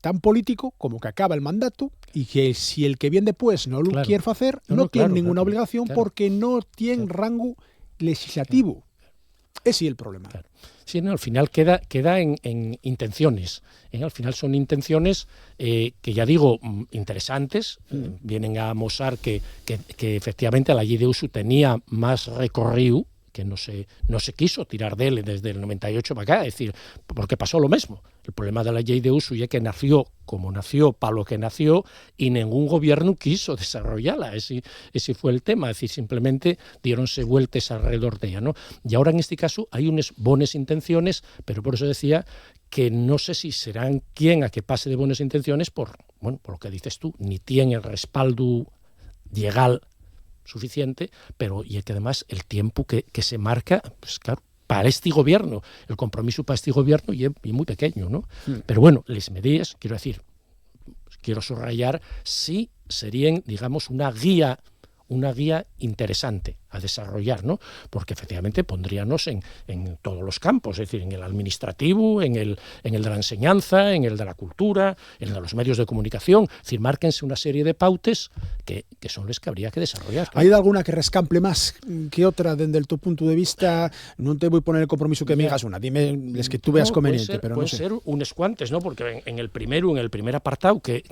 tan político como que acaba el mandato y que si el que viene después no lo quiere hacer, no tiene ninguna obligación porque no tiene rango legislativo. Ese es el problema. Claro. Sí, no, al final queda en intenciones. Al final son intenciones que ya digo, interesantes. Vienen a mostrar que efectivamente la ley de uso tenía más recorrido, que no se quiso tirar de él desde el 98 para acá, es decir, porque pasó lo mismo. El problema de la ley de uso es que nació como nació, para lo que nació, y ningún gobierno quiso desarrollarla. Ese fue el tema, es decir, simplemente dieronse vueltas alrededor de ella, ¿no? Y ahora en este caso hay unas buenas intenciones, pero por eso decía que no sé si serán quien a que pase de buenas intenciones por lo que dices tú, ni tiene el respaldo legal suficiente, pero y que además el tiempo que se marca, pues claro, para este gobierno, el compromiso para este gobierno y muy pequeño, ¿no? Pero bueno, las medidas, quiero subrayar, sí serían, digamos, una guía interesante a desarrollar, ¿no? Porque efectivamente pondríanos en todos los campos, es decir, en el administrativo, en el de la enseñanza, en el de la cultura, en el de los medios de comunicación, es decir, márquense una serie de pautes que son las que habría que desarrollar. ¿Hay alguna que rescample más que otra desde tu punto de vista? No te voy a poner el compromiso que me digas una, dime las que tú veas conveniente, pero no sé. Pueden ser unas cuantas, ¿no? Porque en el primer apartado que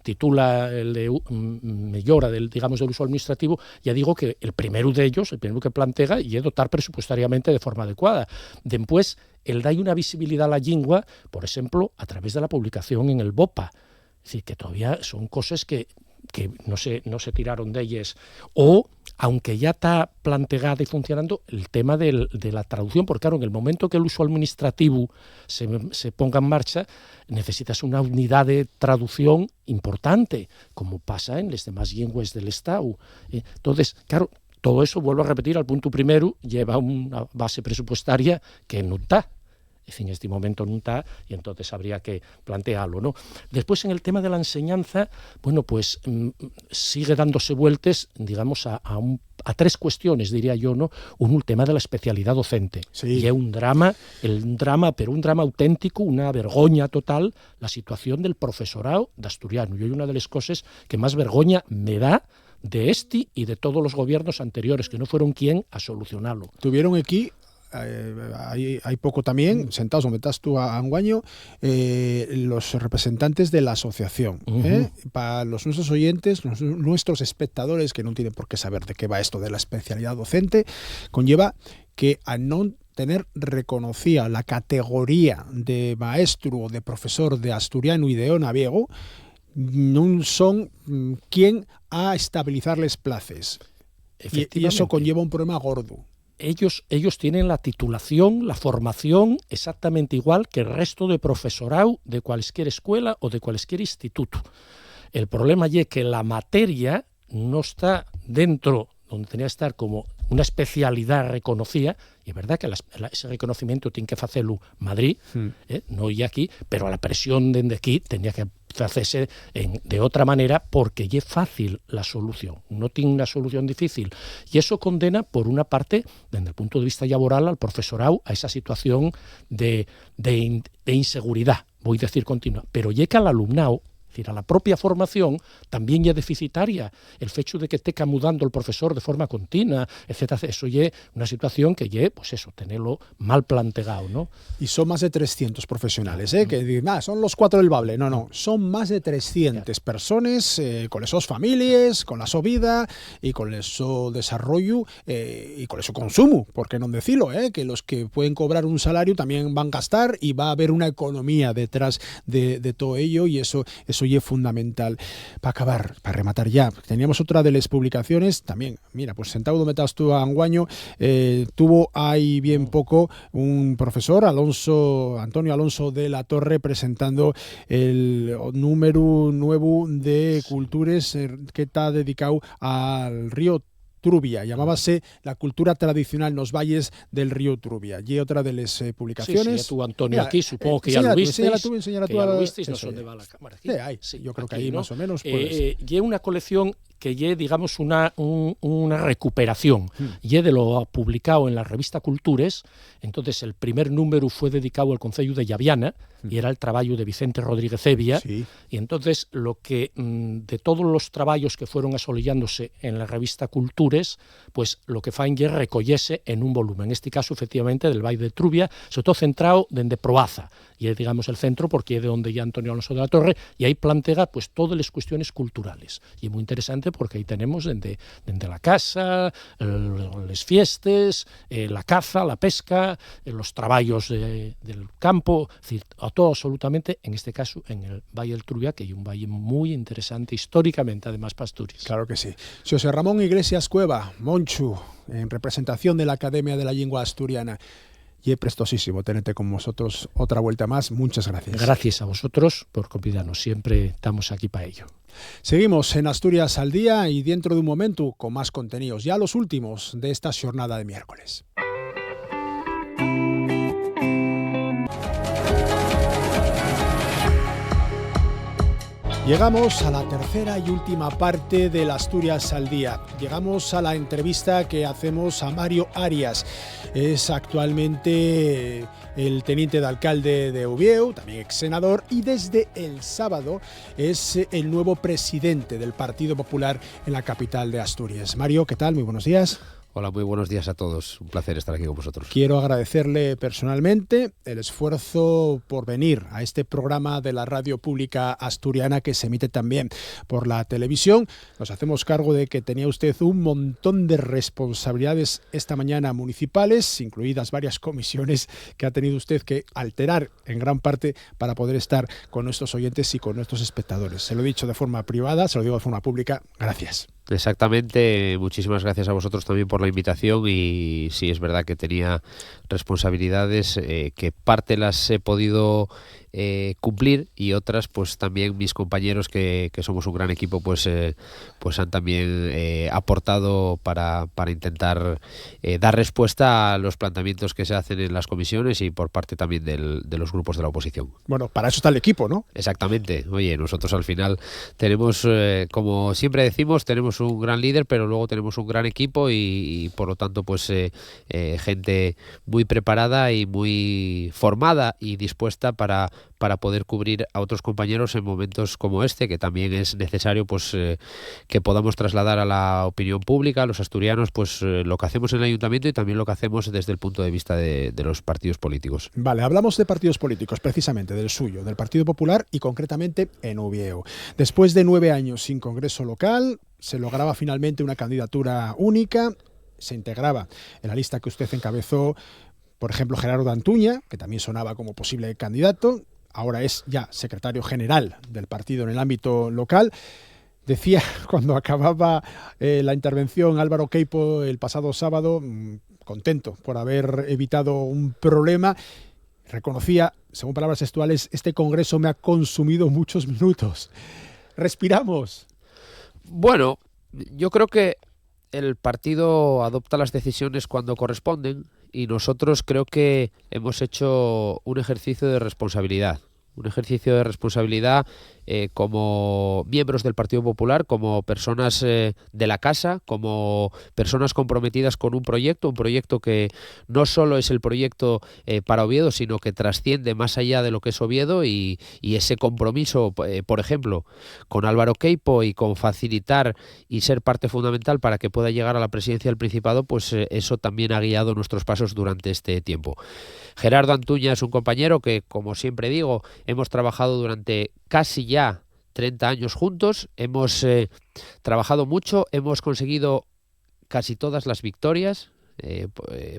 titula el de millora del uso administrativo, ya digo que el primero de ellos, el primero que plantea, y es dotar presupuestariamente de forma adecuada. Después, el da una visibilidad a la lengua, por ejemplo, a través de la publicación en el BOPA. Es decir, que todavía son cosas que no se tiraron de ellas. O, aunque ya está planteada y funcionando, el tema de la traducción, porque claro, en el momento que el uso administrativo se ponga en marcha, necesitas una unidad de traducción importante, como pasa en las demás lenguas del Estado. Entonces, claro, todo eso, vuelvo a repetir, al punto primero, lleva una base presupuestaria que no está. Es decir, en este momento no está, y entonces habría que plantearlo, ¿no? Después, en el tema de la enseñanza, pues sigue dándose vueltas, digamos, a tres cuestiones, diría yo, ¿no? Uno, el tema de la especialidad docente. Sí. Y es un drama, pero un drama auténtico, una vergoña total, la situación del profesorado de asturiano. Y hay una de las cosas que más vergoña me da de este y de todos los gobiernos anteriores, que no fueron quien a solucionarlo. Tuvieron aquí... hay poco también, sentados donde estás tú a Anguaño, los representantes de la asociación. Para los nuestros oyentes, nuestros espectadores, que no tienen por qué saber de qué va esto de la especialidad docente, conlleva que a no tener reconocida la categoría de maestro o de profesor de asturiano y de naviego, no son quien a estabilizarles plazas. Y eso conlleva un problema gordo. Ellos tienen la titulación, la formación exactamente igual que el resto de profesorado de cualquier escuela o de cualquier instituto. El problema es que la materia no está dentro donde tenía que estar como una especialidad reconocida, y es verdad que ese reconocimiento tiene que hacerlo Madrid, no y aquí, pero a la presión desde aquí tenía que hacerse de otra manera, porque es fácil la solución, no tiene una solución difícil, y eso condena por una parte, desde el punto de vista laboral, al profesorado a esa situación de inseguridad, voy a decir continua, pero llega al alumnado, decir, a la propia formación también é deficitaria el fecho de que teca mudando el profesor de forma continua, etcétera. Eso é unha situación que é, pues eso, tenelo mal planteado, ¿no? Y son más de 300 profesionales, que dicen, son los 4 del Bable. No, son más de 300 personas con esos familias, con la so vida y con eso desarrollo y con eso consumo, por qué no decirlo, que los que pueden cobrar un salario también van a gastar y va a haber una economía detrás de todo ello, y eso es fundamental. Para acabar, para rematar ya, teníamos otra de las publicaciones también. Mira, pues sentado donde estás tú, Anguaño, tuvo ahí bien poco un profesor, Antonio Alonso de la Torre, presentando el número nuevo de culturas que está dedicado al río Trubia. Llamábase La cultura tradicional nos valles del río Trubia. Y otra de las publicaciones. Sí, tú, Antonio, mira, aquí supongo que ya lo visteis. Enséñala tú. No sé dónde va la cámara. Aquí. Sí, yo creo que ahí, ¿no? Más o menos. Y una colección que lle, digamos, una recuperación. Lle de lo publicado en la revista Cultures. Entonces, el primer número fue dedicado al concello de Llaviana, y era el trabajo de Vicente Rodríguez Evia. Sí. Y entonces, lo que de todos los trabajos que fueron asolillándose en la revista Cultures, pues lo que faen lle recollese en un volumen. En este caso, efectivamente, del Valle de Trubia, sobre todo centrado dende Proaza. Y es, digamos, el centro, porque es de donde ya Antonio Alonso de la Torre, y ahí plantea pues todas las cuestiones culturales. Y es muy interesante porque ahí tenemos desde la casa, las fiestas, la caza, la pesca, los trabajos del campo, es decir, a todo absolutamente, en este caso, en el Valle del Trubia, que es un valle muy interesante históricamente, además, para Asturias. Claro que sí. José Ramón Iglesias Cueva, Monchu, en representación de la Academia de la Lengua Asturiana. Y es prestosísimo tenerte con vosotros otra vuelta más. Muchas gracias. Gracias a vosotros por convidarnos. Siempre estamos aquí para ello. Seguimos en Asturias al Día y dentro de un momento con más contenidos, ya los últimos de esta jornada de miércoles. Llegamos a la tercera y última parte del Asturias al Día. Llegamos a la entrevista que hacemos a Mario Arias. Es actualmente el teniente de alcalde de Ubieu, también ex senador, y desde el sábado es el nuevo presidente del Partido Popular en la capital de Asturias. Mario, ¿qué tal? Muy buenos días. Hola, muy buenos días a todos. Un placer estar aquí con vosotros. Quiero agradecerle personalmente el esfuerzo por venir a este programa de la radio pública asturiana que se emite también por la televisión. Nos hacemos cargo de que tenía usted un montón de responsabilidades esta mañana municipales, incluidas varias comisiones que ha tenido usted que alterar en gran parte para poder estar con nuestros oyentes y con nuestros espectadores. Se lo he dicho de forma privada, se lo digo de forma pública. Gracias. Exactamente, muchísimas gracias a vosotros también por la invitación, y sí, es verdad que tenía responsabilidades que parte las he podido cumplir, y otras pues también mis compañeros que somos un gran equipo pues han también aportado para intentar dar respuesta a los planteamientos que se hacen en las comisiones y por parte también de los grupos de la oposición. Bueno, para eso está el equipo, ¿no? Exactamente. Oye, nosotros al final tenemos, como siempre decimos, tenemos un gran líder, pero luego tenemos un gran equipo y por lo tanto pues gente muy preparada y muy formada y dispuesta para poder cubrir a otros compañeros en momentos como este, que también es necesario pues que podamos trasladar a la opinión pública, a los asturianos, pues lo que hacemos en el ayuntamiento y también lo que hacemos desde el punto de vista de los partidos políticos. Vale, hablamos de partidos políticos, precisamente del suyo, del Partido Popular y concretamente en Ubieu. Después de 9 años sin congreso local, se lograba finalmente una candidatura única, se integraba en la lista que usted encabezó, por ejemplo, Gerardo Antuña, que también sonaba como posible candidato. Ahora es ya secretario general del partido en el ámbito local. Decía cuando acababa la intervención Álvaro Queipo el pasado sábado, contento por haber evitado un problema. Reconocía, según palabras textuales, este congreso me ha consumido muchos minutos. Respiramos. Bueno, yo creo que el partido adopta las decisiones cuando corresponden y nosotros creo que hemos hecho un ejercicio de responsabilidad. un ejercicio de responsabilidad como miembros del Partido Popular, como personas de la casa, como personas comprometidas con un proyecto que no solo es el proyecto para Oviedo, sino que trasciende más allá de lo que es Oviedo, y ese compromiso, por ejemplo, con Álvaro Queipo y con facilitar y ser parte fundamental para que pueda llegar a la presidencia del Principado, pues eso también ha guiado nuestros pasos durante este tiempo. Gerardo Antuña es un compañero que, como siempre digo, hemos trabajado durante casi ya 30 años juntos, hemos trabajado mucho, hemos conseguido casi todas las victorias.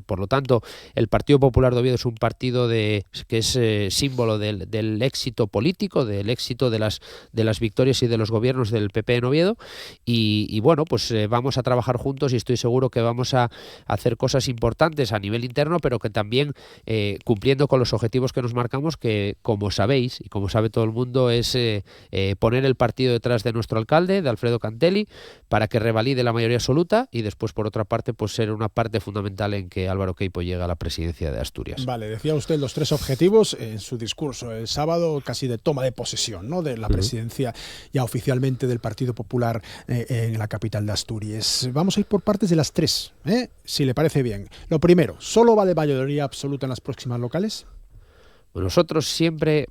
Por lo tanto, el Partido Popular de Oviedo es un partido que es símbolo del éxito político, del éxito de las victorias y de los gobiernos del PP en Oviedo, y bueno, pues vamos a trabajar juntos, y estoy seguro que vamos a hacer cosas importantes a nivel interno, pero que también cumpliendo con los objetivos que nos marcamos, que, como sabéis y como sabe todo el mundo, es poner el partido detrás de nuestro alcalde, de Alfredo Cantelli, para que revalide la mayoría absoluta, y después, por otra parte, pues ser una parte fundamental en que Álvaro Queipo llegue a la presidencia de Asturias. Vale, decía usted los 3 objetivos en su discurso el sábado, casi de toma de posesión, ¿no?, de la presidencia ya oficialmente del Partido Popular en la capital de Asturias. Vamos a ir por partes de las 3, si le parece bien. Lo primero, ¿solo vale mayoría absoluta en las próximas locales? Bueno, nosotros siempre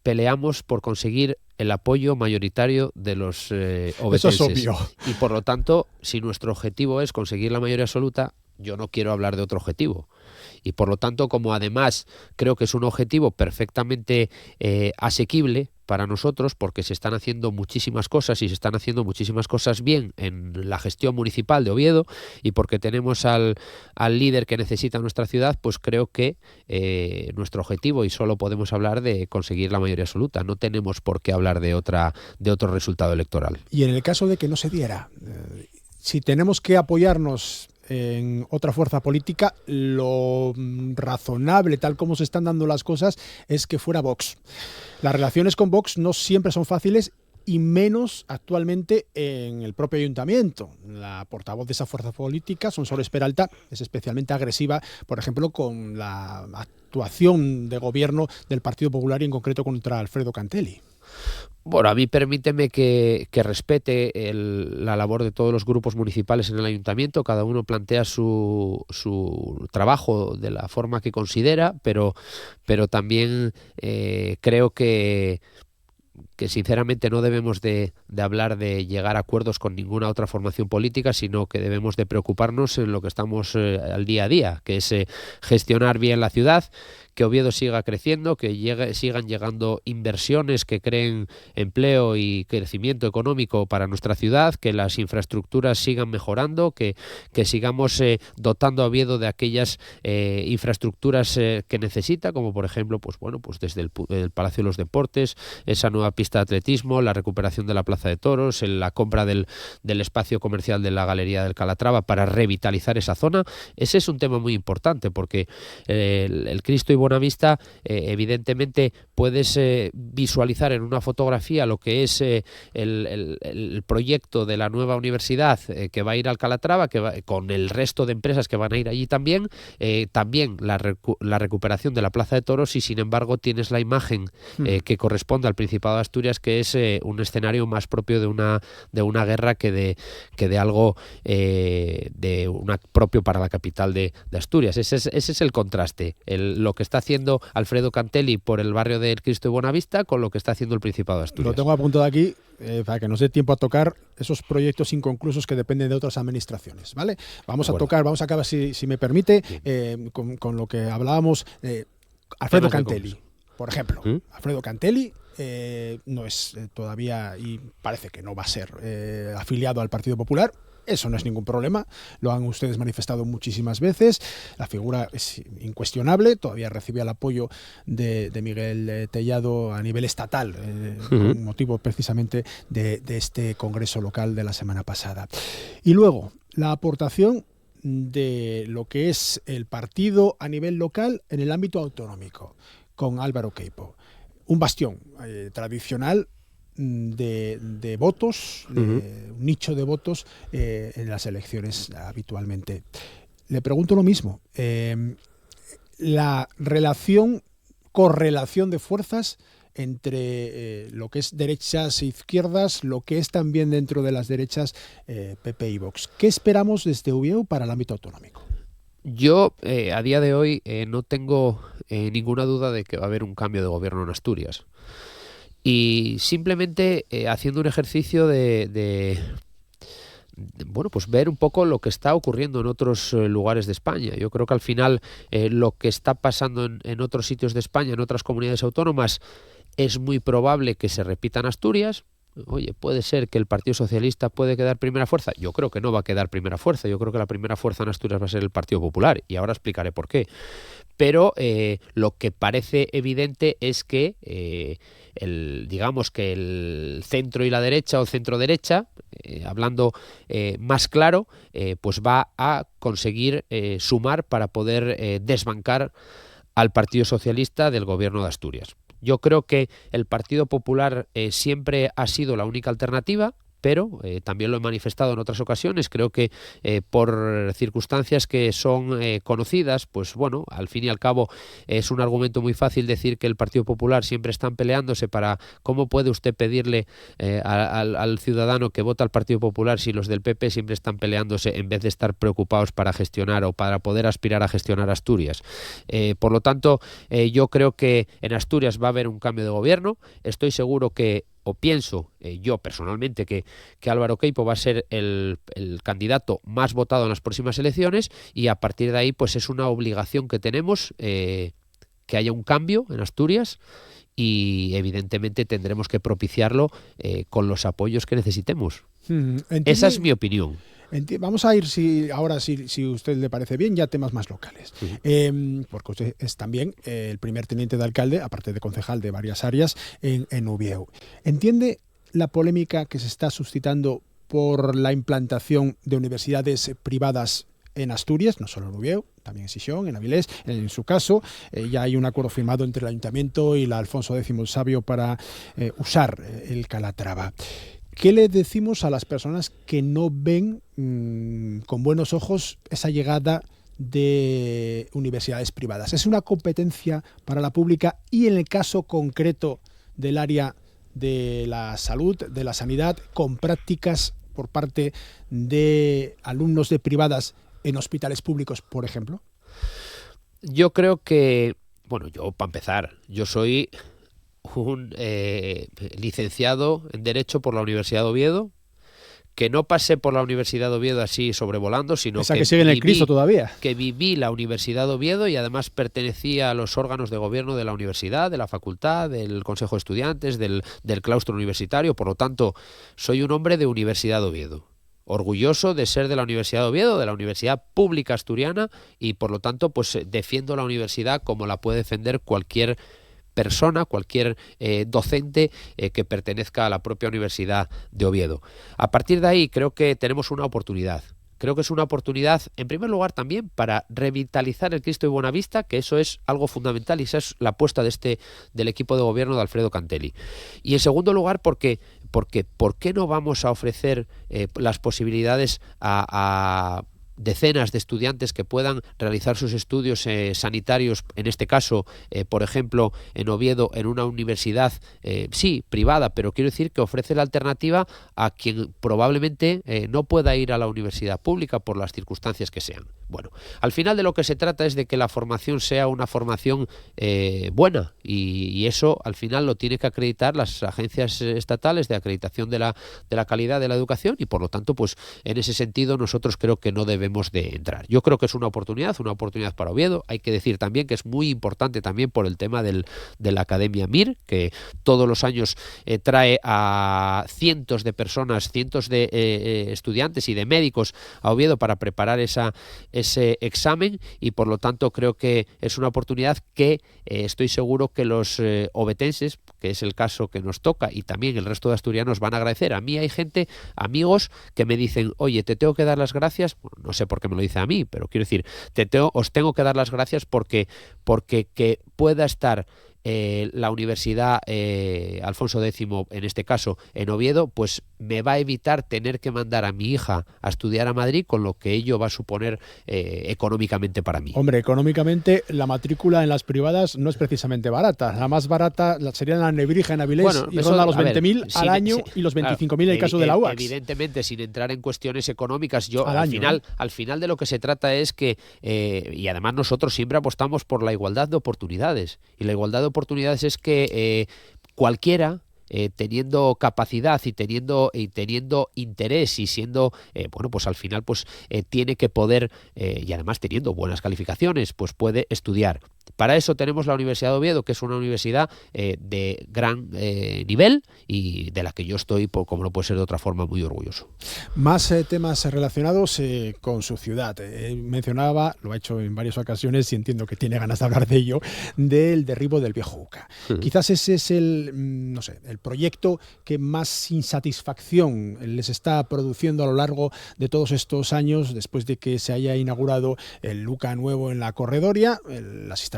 peleamos por conseguir el apoyo mayoritario de los obetenses. Eso es obvio. Y por lo tanto, si nuestro objetivo es conseguir la mayoría absoluta, yo no quiero hablar de otro objetivo. Y por lo tanto, como además creo que es un objetivo perfectamente asequible para nosotros, porque se están haciendo muchísimas cosas, y se están haciendo muchísimas cosas bien en la gestión municipal de Oviedo, y porque tenemos al líder que necesita nuestra ciudad, pues creo que nuestro objetivo, y solo podemos hablar de conseguir la mayoría absoluta, no tenemos por qué hablar de otro resultado electoral. Y en el caso de que no se diera, si tenemos que apoyarnos en otra fuerza política, lo razonable, tal como se están dando las cosas, es que fuera Vox. Las relaciones con Vox no siempre son fáciles, y menos actualmente en el propio ayuntamiento. La portavoz de esa fuerza política, Sonsoles Peralta, es especialmente agresiva, por ejemplo, con la actuación de gobierno del Partido Popular, y en concreto contra Alfredo Cantelli. Bueno, a mí permíteme que respete la labor de todos los grupos municipales en el ayuntamiento. Cada uno plantea su trabajo de la forma que considera, pero también creo que sinceramente no debemos de hablar de llegar a acuerdos con ninguna otra formación política, sino que debemos de preocuparnos en lo que estamos al día a día, que es gestionar bien la ciudad, que Oviedo siga creciendo, que sigan llegando inversiones que creen empleo y crecimiento económico para nuestra ciudad, que las infraestructuras sigan mejorando, que sigamos dotando a Oviedo de aquellas infraestructuras que necesita, como por ejemplo, pues desde el Palacio de los Deportes, esa nueva pista de atletismo, la recuperación de la Plaza de Toros, la compra del espacio comercial de la Galería del Calatrava para revitalizar esa zona. Ese es un tema muy importante, porque el Cristo y Buenavista, evidentemente puedes visualizar en una fotografía lo que es el proyecto de la nueva universidad que va a ir al Calatrava, con el resto de empresas que van a ir allí también la recuperación de la Plaza de Toros, y sin embargo tienes la imagen que corresponde al Principado de Asturias, que es un escenario más propio de una guerra que de algo propio para la capital de Asturias. Ese es el contraste, lo que está haciendo Alfredo Cantelli por el barrio del Cristo y Buenavista con lo que está haciendo el Principado de Asturias. Lo tengo apuntado aquí para que nos dé tiempo a tocar esos proyectos inconclusos que dependen de otras administraciones, ¿vale? Vamos a acabar, si me permite, con lo que hablábamos. Alfredo Cantelli, por ejemplo. Alfredo Cantelli no es todavía, y parece que no va a ser afiliado al Partido Popular. Eso no es ningún problema, lo han ustedes manifestado muchísimas veces. La figura es incuestionable, todavía recibe el apoyo de Miguel Tellado a nivel estatal, con motivo precisamente de este congreso local de la semana pasada. Y luego, la aportación de lo que es el partido a nivel local en el ámbito autonómico, con Álvaro Queipo. Un bastión tradicional de votos, un nicho de votos en las elecciones habitualmente. Le pregunto lo mismo. La correlación de fuerzas entre lo que es derechas e izquierdas, lo que es también dentro de las derechas PP y Vox. ¿Qué esperamos desde Ubieu para el ámbito autonómico? Yo, a día de hoy, no tengo ninguna duda de que va a haber un cambio de gobierno en Asturias. Y simplemente haciendo un ejercicio de bueno, pues ver un poco lo que está ocurriendo en otros lugares de España. Yo creo que al final lo que está pasando en otros sitios de España, en otras comunidades autónomas, es muy probable que se repita en Asturias. Oye, puede ser que el Partido Socialista puede quedar primera fuerza. Yo creo que no va a quedar primera fuerza. Yo creo que la primera fuerza en Asturias va a ser el Partido Popular, y ahora explicaré por qué. Pero lo que parece evidente es que digamos que el centro y la derecha, o centro-derecha, hablando más claro, pues va a conseguir sumar para poder desbancar al Partido Socialista del gobierno de Asturias. Yo creo que el Partido Popular siempre ha sido la única alternativa, pero también lo he manifestado en otras ocasiones. Creo que por circunstancias que son conocidas, pues bueno, al fin y al cabo es un argumento muy fácil decir que el Partido Popular siempre están peleándose para cómo puede usted pedirle al ciudadano que vota al Partido Popular si los del PP siempre están peleándose en vez de estar preocupados para gestionar o para poder aspirar a gestionar Asturias. Por lo tanto, yo creo que en Asturias va a haber un cambio de gobierno. Estoy seguro que, o pienso yo personalmente, que Álvaro Queipo va a ser el candidato más votado en las próximas elecciones, y a partir de ahí pues es una obligación que tenemos que haya un cambio en Asturias, y evidentemente tendremos que propiciarlo con los apoyos que necesitemos. Esa es mi opinión. Vamos a ir, si usted le parece bien, ya a temas más locales. Porque usted es también el primer teniente de alcalde, aparte de concejal de varias áreas, en Ubieu. ¿Entiende la polémica que se está suscitando por la implantación de universidades privadas en Asturias, no solo en Ubieu, también en Sisión, en Avilés? En su caso, ya hay un acuerdo firmado entre el Ayuntamiento y la Alfonso X el Sabio para usar el Calatrava. ¿Qué le decimos a las personas que no ven con buenos ojos esa llegada de universidades privadas? ¿Es una competencia para la pública? Y en el caso concreto del área de la salud, de la sanidad, con prácticas por parte de alumnos de privadas en hospitales públicos, por ejemplo. Yo creo que, bueno, yo para empezar, yo soy un licenciado en Derecho por la Universidad de Oviedo, que no pasé por la Universidad de Oviedo así sobrevolando, sino que sigue en el Cristo todavía. Que viví la Universidad de Oviedo, y además pertenecía a los órganos de gobierno de la universidad, de la facultad, del Consejo de Estudiantes, del claustro universitario. Por lo tanto, soy un hombre de Universidad de Oviedo, orgulloso de ser de la Universidad de Oviedo, de la Universidad Pública Asturiana, y por lo tanto pues defiendo la universidad como la puede defender cualquier persona, cualquier docente que pertenezca a la propia Universidad de Oviedo. A partir de ahí creo que tenemos una oportunidad. Creo que es una oportunidad, en primer lugar, también para revitalizar el Cristo de Buenavista, que eso es algo fundamental, y esa es la apuesta del equipo de gobierno de Alfredo Cantelli. Y en segundo lugar, porque ¿por qué no vamos a ofrecer las posibilidades a decenas de estudiantes que puedan realizar sus estudios sanitarios, en este caso, por ejemplo, en Oviedo, en una universidad, sí, privada, pero quiero decir que ofrece la alternativa a quien probablemente no pueda ir a la universidad pública por las circunstancias que sean? Bueno, al final de lo que se trata es de que la formación sea una formación buena, y eso al final lo tiene que acreditar las agencias estatales de acreditación de la calidad de la educación, y por lo tanto, pues en ese sentido nosotros creo que no debemos de entrar. Yo creo que es una oportunidad para Oviedo. Hay que decir también que es muy importante también por el tema de la Academia MIR, que todos los años trae a cientos de personas, cientos de estudiantes y de médicos a Oviedo para preparar ese examen, y por lo tanto creo que es una oportunidad que estoy seguro que los ovetenses, que es el caso que nos toca, y también el resto de asturianos van a agradecer. A mí hay gente, amigos, que me dicen: oye, te tengo que dar las gracias. Bueno, no sé por qué me lo dice a mí, pero quiero decir, os tengo que dar las gracias porque que pueda estar la Universidad Alfonso X, en este caso en Oviedo, pues me va a evitar tener que mandar a mi hija a estudiar a Madrid, con lo que ello va a suponer económicamente para mí. Hombre, económicamente la matrícula en las privadas no es precisamente barata. La más barata sería la Nebrija en Avilés, Bueno, y eso, ronda los a ver, 20.000 al año y los 25.000 en el caso de la UAX. Evidentemente, sin entrar en cuestiones económicas, yo Al año, al final de lo que se trata es que, y además nosotros siempre apostamos por la igualdad de oportunidades. Y la igualdad de oportunidades es que cualquiera, teniendo capacidad y teniendo interés y siendo, bueno, pues al final pues tiene que poder, y además teniendo buenas calificaciones, pues puede estudiar. Para eso tenemos la Universidad de Oviedo, que es una universidad de gran nivel y de la que yo estoy, como no puede ser de otra forma, muy orgulloso. Más temas relacionados con su ciudad. Mencionaba, lo ha hecho en varias ocasiones y entiendo que tiene ganas de hablar de ello, del derribo del Viejo UCA. Quizás ese es el proyecto que más insatisfacción les está produciendo a lo largo de todos estos años, después de que se haya inaugurado el UCA nuevo en la Corredoria. Las instalaciones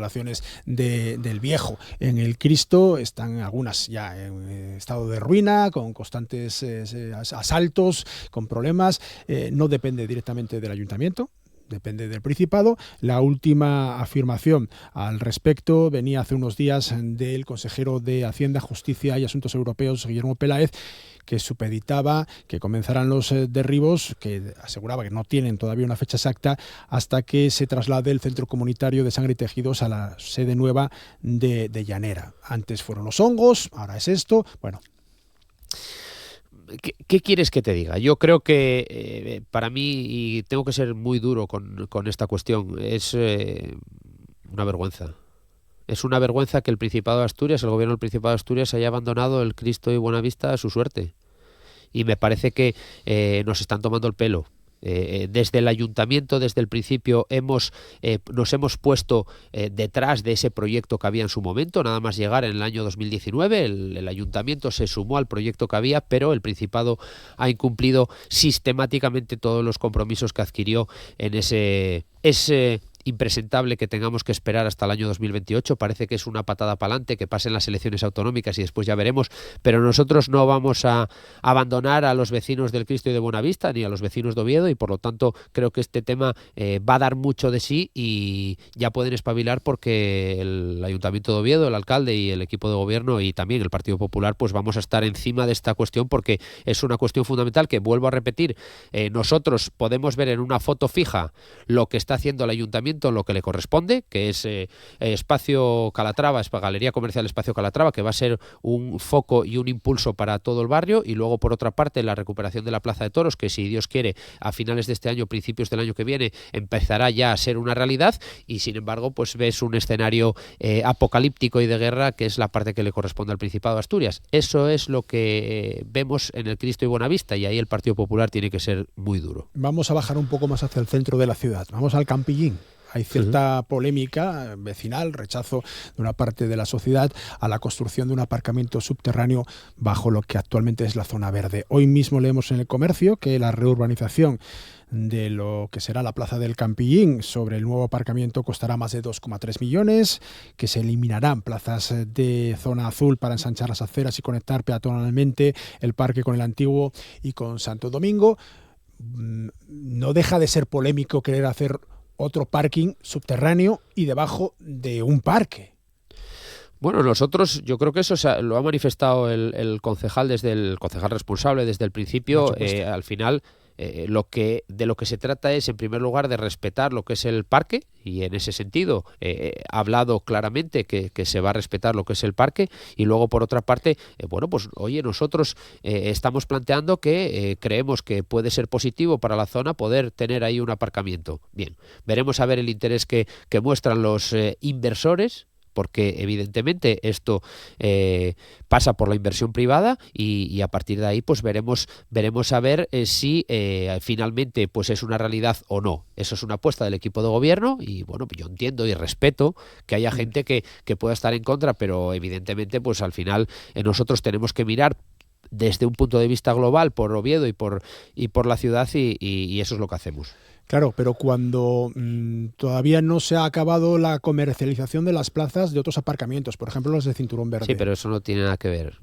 del viejo en el Cristo están algunas ya en estado de ruina, con constantes asaltos, con problemas. No depende directamente del ayuntamiento, depende del Principado. La última afirmación al respecto venía hace unos días del consejero de Hacienda, Justicia y Asuntos Europeos, Guillermo Peláez, que supeditaba que comenzaran los derribos, que aseguraba que no tienen todavía una fecha exacta, hasta que se traslade el Centro Comunitario de Sangre y Tejidos a la sede nueva de Llanera. Antes fueron los hongos, ahora es esto. Bueno. ¿Qué quieres que te diga? Yo creo que para mí, y tengo que ser muy duro con esta cuestión, es una vergüenza. Es una vergüenza que el Principado de Asturias, el gobierno del Principado de Asturias, haya abandonado el Cristo y Buenavista a su suerte. Y me parece que nos están tomando el pelo. Desde el ayuntamiento, desde el principio, nos hemos puesto detrás de ese proyecto que había en su momento. Nada más llegar en el año 2019, el ayuntamiento se sumó al proyecto que había, pero el Principado ha incumplido sistemáticamente todos los compromisos que adquirió en ese impresentable que tengamos que esperar hasta el año 2028. Parece que es una patada para adelante, que pasen las elecciones autonómicas y después ya veremos, pero nosotros no vamos a abandonar a los vecinos del Cristo y de Buenavista ni a los vecinos de Oviedo, y por lo tanto creo que este tema va a dar mucho de sí y ya pueden espabilar, porque el Ayuntamiento de Oviedo, el alcalde y el equipo de gobierno y también el Partido Popular, pues vamos a estar encima de esta cuestión, porque es una cuestión fundamental que, vuelvo a repetir, nosotros podemos ver en una foto fija lo que está haciendo el Ayuntamiento, lo que le corresponde, que es Espacio Calatrava, Galería Comercial Espacio Calatrava, que va a ser un foco y un impulso para todo el barrio, y luego por otra parte la recuperación de la Plaza de Toros, que si Dios quiere a finales de este año, principios del año que viene, empezará ya a ser una realidad, y sin embargo pues ves un escenario apocalíptico y de guerra, que es la parte que le corresponde al Principado de Asturias. Eso es lo que vemos en el Cristo y Buenavista, y ahí el Partido Popular tiene que ser muy duro. Vamos a bajar un poco más hacia el centro de la ciudad, vamos al Campillín. Hay cierta polémica vecinal, rechazo de una parte de la sociedad a la construcción de un aparcamiento subterráneo bajo lo que actualmente es la zona verde. Hoy mismo leemos en El Comercio que la reurbanización de lo que será la plaza del Campillín sobre el nuevo aparcamiento costará más de 2,3 millones, que se eliminarán plazas de zona azul para ensanchar las aceras y conectar peatonalmente el parque con el antiguo y con Santo Domingo. No deja de ser polémico querer hacer otro parking subterráneo y debajo de un parque. Bueno, nosotros, yo creo que eso lo ha manifestado el concejal responsable desde el principio. Al final, de lo que se trata es, en primer lugar, de respetar lo que es el parque, y en ese sentido ha hablado claramente que se va a respetar lo que es el parque, y luego por otra parte, nosotros estamos planteando que creemos que puede ser positivo para la zona poder tener ahí un aparcamiento. Bien, veremos a ver el interés que muestran los inversores, porque evidentemente esto pasa por la inversión privada, y a partir de ahí pues veremos a ver si finalmente pues es una realidad o no. Eso es una apuesta del equipo de gobierno, y bueno, yo entiendo y respeto que haya gente que pueda estar en contra, pero evidentemente pues al final nosotros tenemos que mirar desde un punto de vista global por Oviedo y por la ciudad y eso es lo que hacemos. Claro, pero cuando todavía no se ha acabado la comercialización de las plazas de otros aparcamientos, por ejemplo los de Cinturón Verde. Sí, pero eso no tiene nada que ver.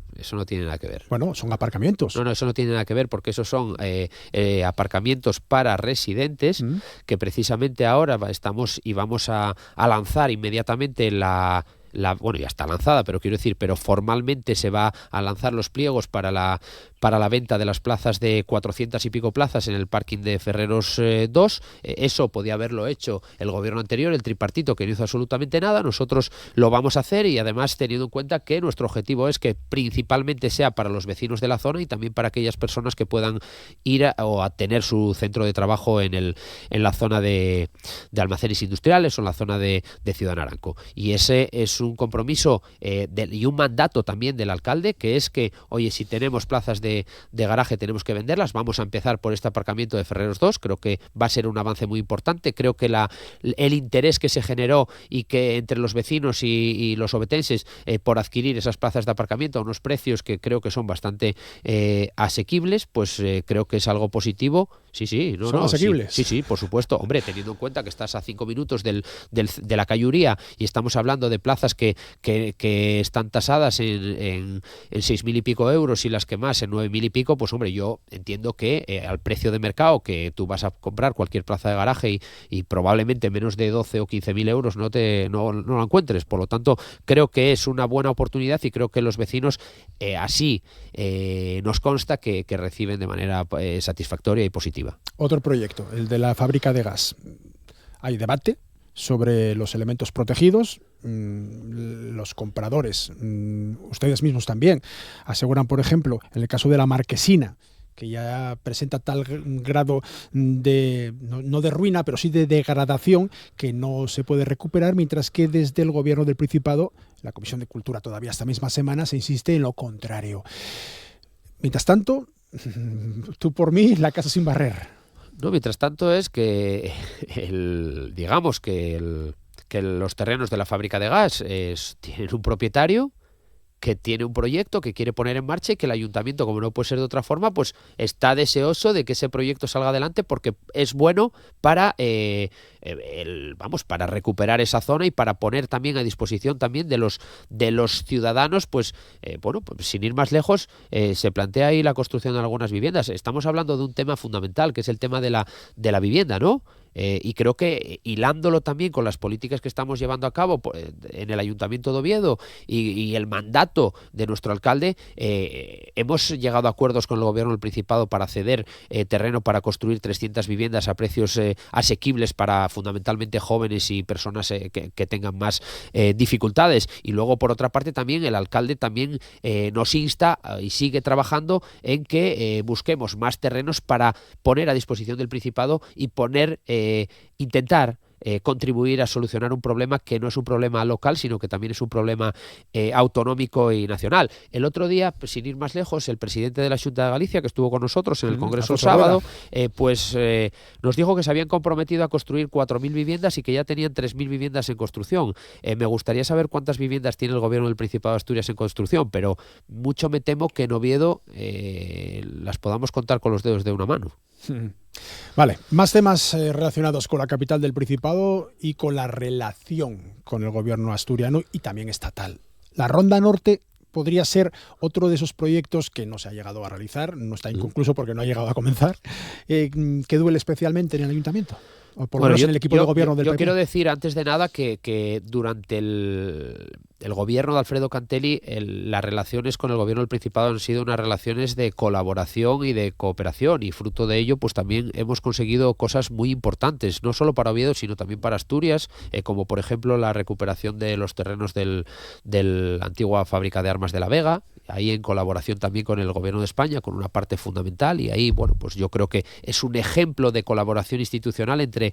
Bueno, son aparcamientos. No, eso no tiene nada que ver porque esos son aparcamientos para residentes que precisamente ahora vamos a lanzar inmediatamente bueno, ya está lanzada, pero quiero decir, pero formalmente se va a lanzar los pliegos para la venta de las plazas de 400 y pico plazas en el parking de Ferreros 2. Eso podía haberlo hecho el gobierno anterior, el tripartito, que no hizo absolutamente nada. Nosotros lo vamos a hacer y además teniendo en cuenta que nuestro objetivo es que principalmente sea para los vecinos de la zona y también para aquellas personas que puedan ir a tener su centro de trabajo en la zona de almacenes industriales o en la zona de Ciudad Naranco. Y ese es un compromiso y un mandato también del alcalde, que es que, oye, si tenemos plazas de garaje tenemos que venderlas. Vamos a empezar por este aparcamiento de Ferreros 2. Creo que va a ser un avance muy importante. Creo que el interés que se generó y que entre los vecinos y los ovetenses por adquirir esas plazas de aparcamiento a unos precios que creo que son bastante asequibles, pues creo que es algo positivo. Sí, ¿Son asequibles? Sí, por supuesto. Hombre, teniendo en cuenta que estás a 5 minutos de la Cayuría y estamos hablando de plazas que están tasadas en 6.000 y pico euros y las que más en 9.000 y pico, pues hombre, yo entiendo que al precio de mercado que tú vas a comprar cualquier plaza de garaje y probablemente menos de 12 o 15.000 euros no lo encuentres. Por lo tanto, creo que es una buena oportunidad y creo que los vecinos así nos consta que reciben de manera satisfactoria y positiva. Otro proyecto, el de la fábrica de gas. Hay debate sobre los elementos protegidos. Los compradores, ustedes mismos también, aseguran, por ejemplo, en el caso de la marquesina, que ya presenta tal grado de, no de ruina, pero sí de degradación, que no se puede recuperar, mientras que desde el gobierno del Principado, la Comisión de Cultura todavía esta misma semana, se insiste en lo contrario. Mientras tanto, tú por mí, la casa sin barrer. No, mientras tanto es que los terrenos de la fábrica de gas tienen un propietario que tiene un proyecto que quiere poner en marcha y que el ayuntamiento, como no puede ser de otra forma, pues está deseoso de que ese proyecto salga adelante porque es bueno para para recuperar esa zona y para poner también a disposición también de los ciudadanos, pues sin ir más lejos, se plantea ahí la construcción de algunas viviendas. Estamos hablando de un tema fundamental, que es el tema de la vivienda, ¿no? Y creo que hilándolo también con las políticas que estamos llevando a cabo en el Ayuntamiento de Oviedo y el mandato de nuestro alcalde, hemos llegado a acuerdos con el Gobierno del Principado para ceder terreno para construir 300 viviendas a precios asequibles para fundamentalmente jóvenes y personas que tengan más dificultades. Y luego, por otra parte, también el alcalde también nos insta y sigue trabajando en que busquemos más terrenos para poner a disposición del Principado y intentar contribuir a solucionar un problema que no es un problema local, sino que también es un problema autonómico y nacional. El otro día, pues, sin ir más lejos, el presidente de la Xunta de Galicia, que estuvo con nosotros en el Congreso el sábado, nos dijo que se habían comprometido a construir 4.000 viviendas y que ya tenían 3.000 viviendas en construcción. Me gustaría saber cuántas viviendas tiene el Gobierno del Principado de Asturias en construcción, pero mucho me temo que en Oviedo las podamos contar con los dedos de una mano. Vale, más temas relacionados con la capital del Principado y con la relación con el gobierno asturiano y también estatal. La Ronda Norte podría ser otro de esos proyectos que no se ha llegado a realizar, no está inconcluso porque no ha llegado a comenzar, que duele especialmente en el ayuntamiento. O por lo menos en el equipo de gobierno del PP. Yo quiero decir, antes de nada, que durante el gobierno de Alfredo Cantelli, las relaciones con el gobierno del Principado han sido unas relaciones de colaboración y de cooperación, y fruto de ello, pues también hemos conseguido cosas muy importantes, no solo para Oviedo, sino también para Asturias, como por ejemplo la recuperación de los terrenos de la antigua fábrica de armas de La Vega, ahí en colaboración también con el gobierno de España, con una parte fundamental, y ahí, bueno, pues yo creo que es un ejemplo de colaboración institucional entre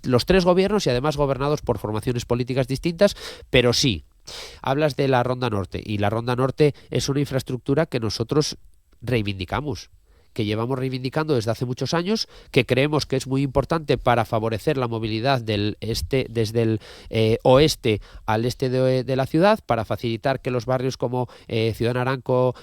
los tres gobiernos y además gobernados por formaciones políticas distintas, pero sí, hablas de la Ronda Norte y la Ronda Norte es una infraestructura que nosotros reivindicamos, que llevamos reivindicando desde hace muchos años, que creemos que es muy importante para favorecer la movilidad desde el oeste al este de la ciudad, para facilitar que los barrios como Ciudad Naranco,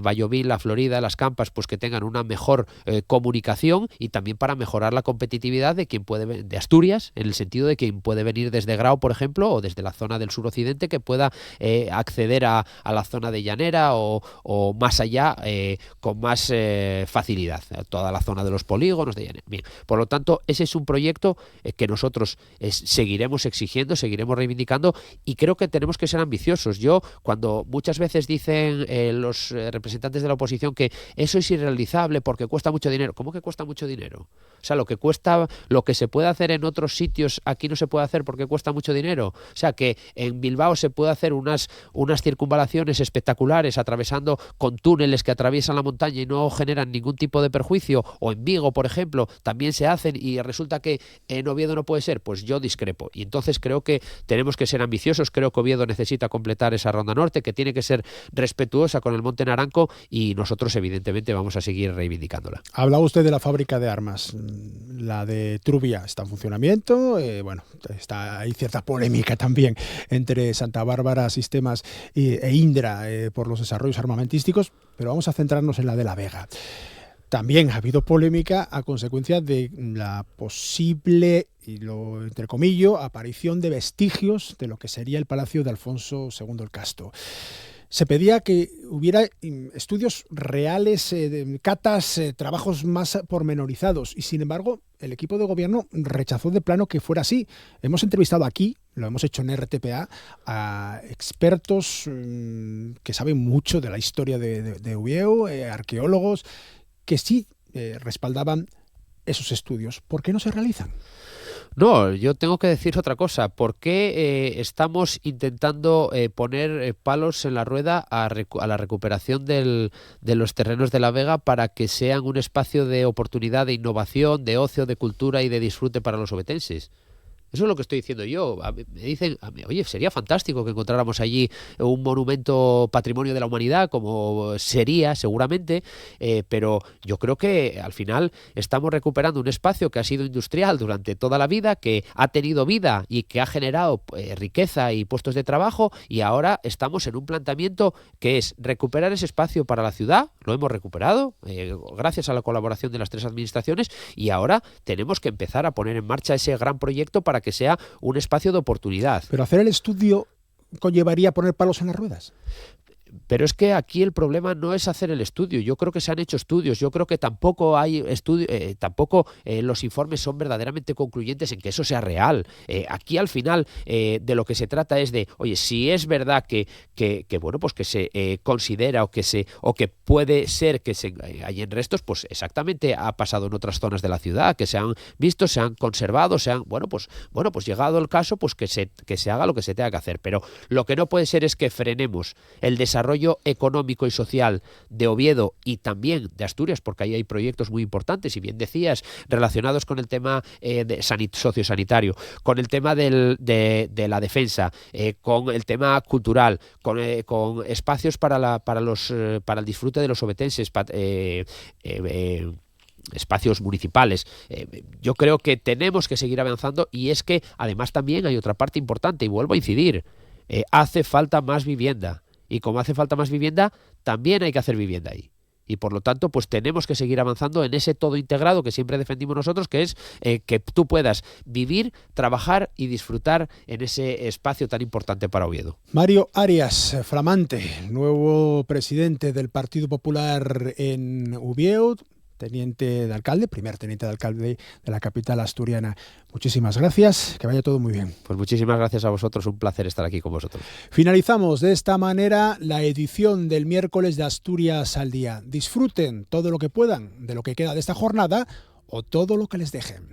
Bayovil, La Florida, Las Campas, pues que tengan una mejor comunicación, y también para mejorar la competitividad de Asturias, en el sentido de quien puede venir desde Grao, por ejemplo, o desde la zona del suroccidente, que pueda acceder a la zona de Llanera o más allá con más facilidad, toda la zona de los polígonos de Llanera. Bien, por lo tanto, ese es un proyecto que nosotros seguiremos exigiendo, seguiremos reivindicando, y creo que tenemos que ser ambiciosos. Yo, cuando muchas veces dicen los representantes de la oposición que eso es irrealizable porque cuesta mucho dinero, ¿cómo que cuesta mucho dinero? O sea, lo que se puede hacer en otros sitios aquí no se puede hacer porque cuesta mucho dinero. O sea, que en Bilbao se puede hacer unas circunvalaciones espectaculares atravesando con túneles que atraviesan la montaña y no generan ningún tipo de perjuicio, o en Vigo, por ejemplo, también se hacen, y resulta que en Oviedo no puede ser. Pues yo discrepo, y entonces creo que tenemos que ser ambiciosos. Creo que Oviedo necesita completar esa ronda norte, que tiene que ser respetuosa con el Monte Naranco, y nosotros evidentemente vamos a seguir reivindicándola. Hablaba usted de la fábrica de armas. La de Trubia está en funcionamiento. Hay cierta polémica también entre Santa Bárbara Sistemas e Indra por los desarrollos armamentísticos, pero vamos a centrarnos en la de La Vega. También ha habido polémica a consecuencia de la posible, y lo entrecomillo, aparición de vestigios de lo que sería el Palacio de Alfonso II el Casto. Se pedía que hubiera estudios reales, catas, trabajos más pormenorizados, y sin embargo el equipo de gobierno rechazó de plano que fuera así. Hemos entrevistado aquí, lo hemos hecho en RTPA, a expertos que saben mucho de la historia de Ubieu, arqueólogos, que sí respaldaban esos estudios. ¿Por qué no se realizan? No, yo tengo que decir otra cosa. ¿Por qué estamos intentando poner palos en la rueda a la recuperación de los terrenos de La Vega para que sean un espacio de oportunidad, de innovación, de ocio, de cultura y de disfrute para los ovetenses? Eso es lo que estoy diciendo yo. Me dicen, oye, sería fantástico que encontráramos allí un monumento patrimonio de la humanidad, como sería seguramente, pero yo creo que al final estamos recuperando un espacio que ha sido industrial durante toda la vida, que ha tenido vida y que ha generado riqueza y puestos de trabajo, y ahora estamos en un planteamiento que es recuperar ese espacio para la ciudad. Lo hemos recuperado gracias a la colaboración de las tres administraciones, y ahora tenemos que empezar a poner en marcha ese gran proyecto para que sea un espacio de oportunidad. Pero hacer el estudio conllevaría poner palos en las ruedas. Pero es que aquí el problema no es hacer el estudio. Yo creo que se han hecho estudios. Yo creo que tampoco hay estudios, los informes son verdaderamente concluyentes en que eso sea real. Aquí al final de lo que se trata es de, oye, si es verdad que bueno, pues que se considera o que puede ser que hay en restos, pues exactamente ha pasado en otras zonas de la ciudad, que se han visto, se han conservado, pues llegado el caso, pues que se haga lo que se tenga que hacer. Pero lo que no puede ser es que frenemos el desarrollo económico y social de Oviedo y también de Asturias, porque ahí hay proyectos muy importantes, y bien decías, relacionados con el tema sociosanitario, con el tema de la defensa, con el tema cultural, con espacios para el disfrute de los ovetenses, espacios municipales. Yo creo que tenemos que seguir avanzando, y es que además también hay otra parte importante, y vuelvo a incidir, hace falta más vivienda. Y como hace falta más vivienda, también hay que hacer vivienda ahí. Y por lo tanto, pues tenemos que seguir avanzando en ese todo integrado que siempre defendimos nosotros, que es que tú puedas vivir, trabajar y disfrutar en ese espacio tan importante para Oviedo. Mario Arias, flamante, nuevo presidente del Partido Popular en Ubieu, teniente de alcalde, primer teniente de alcalde de la capital asturiana. Muchísimas gracias, que vaya todo muy bien. Pues muchísimas gracias a vosotros, un placer estar aquí con vosotros. Finalizamos de esta manera la edición del miércoles de Asturias al Día. Disfruten todo lo que puedan de lo que queda de esta jornada, o todo lo que les dejen.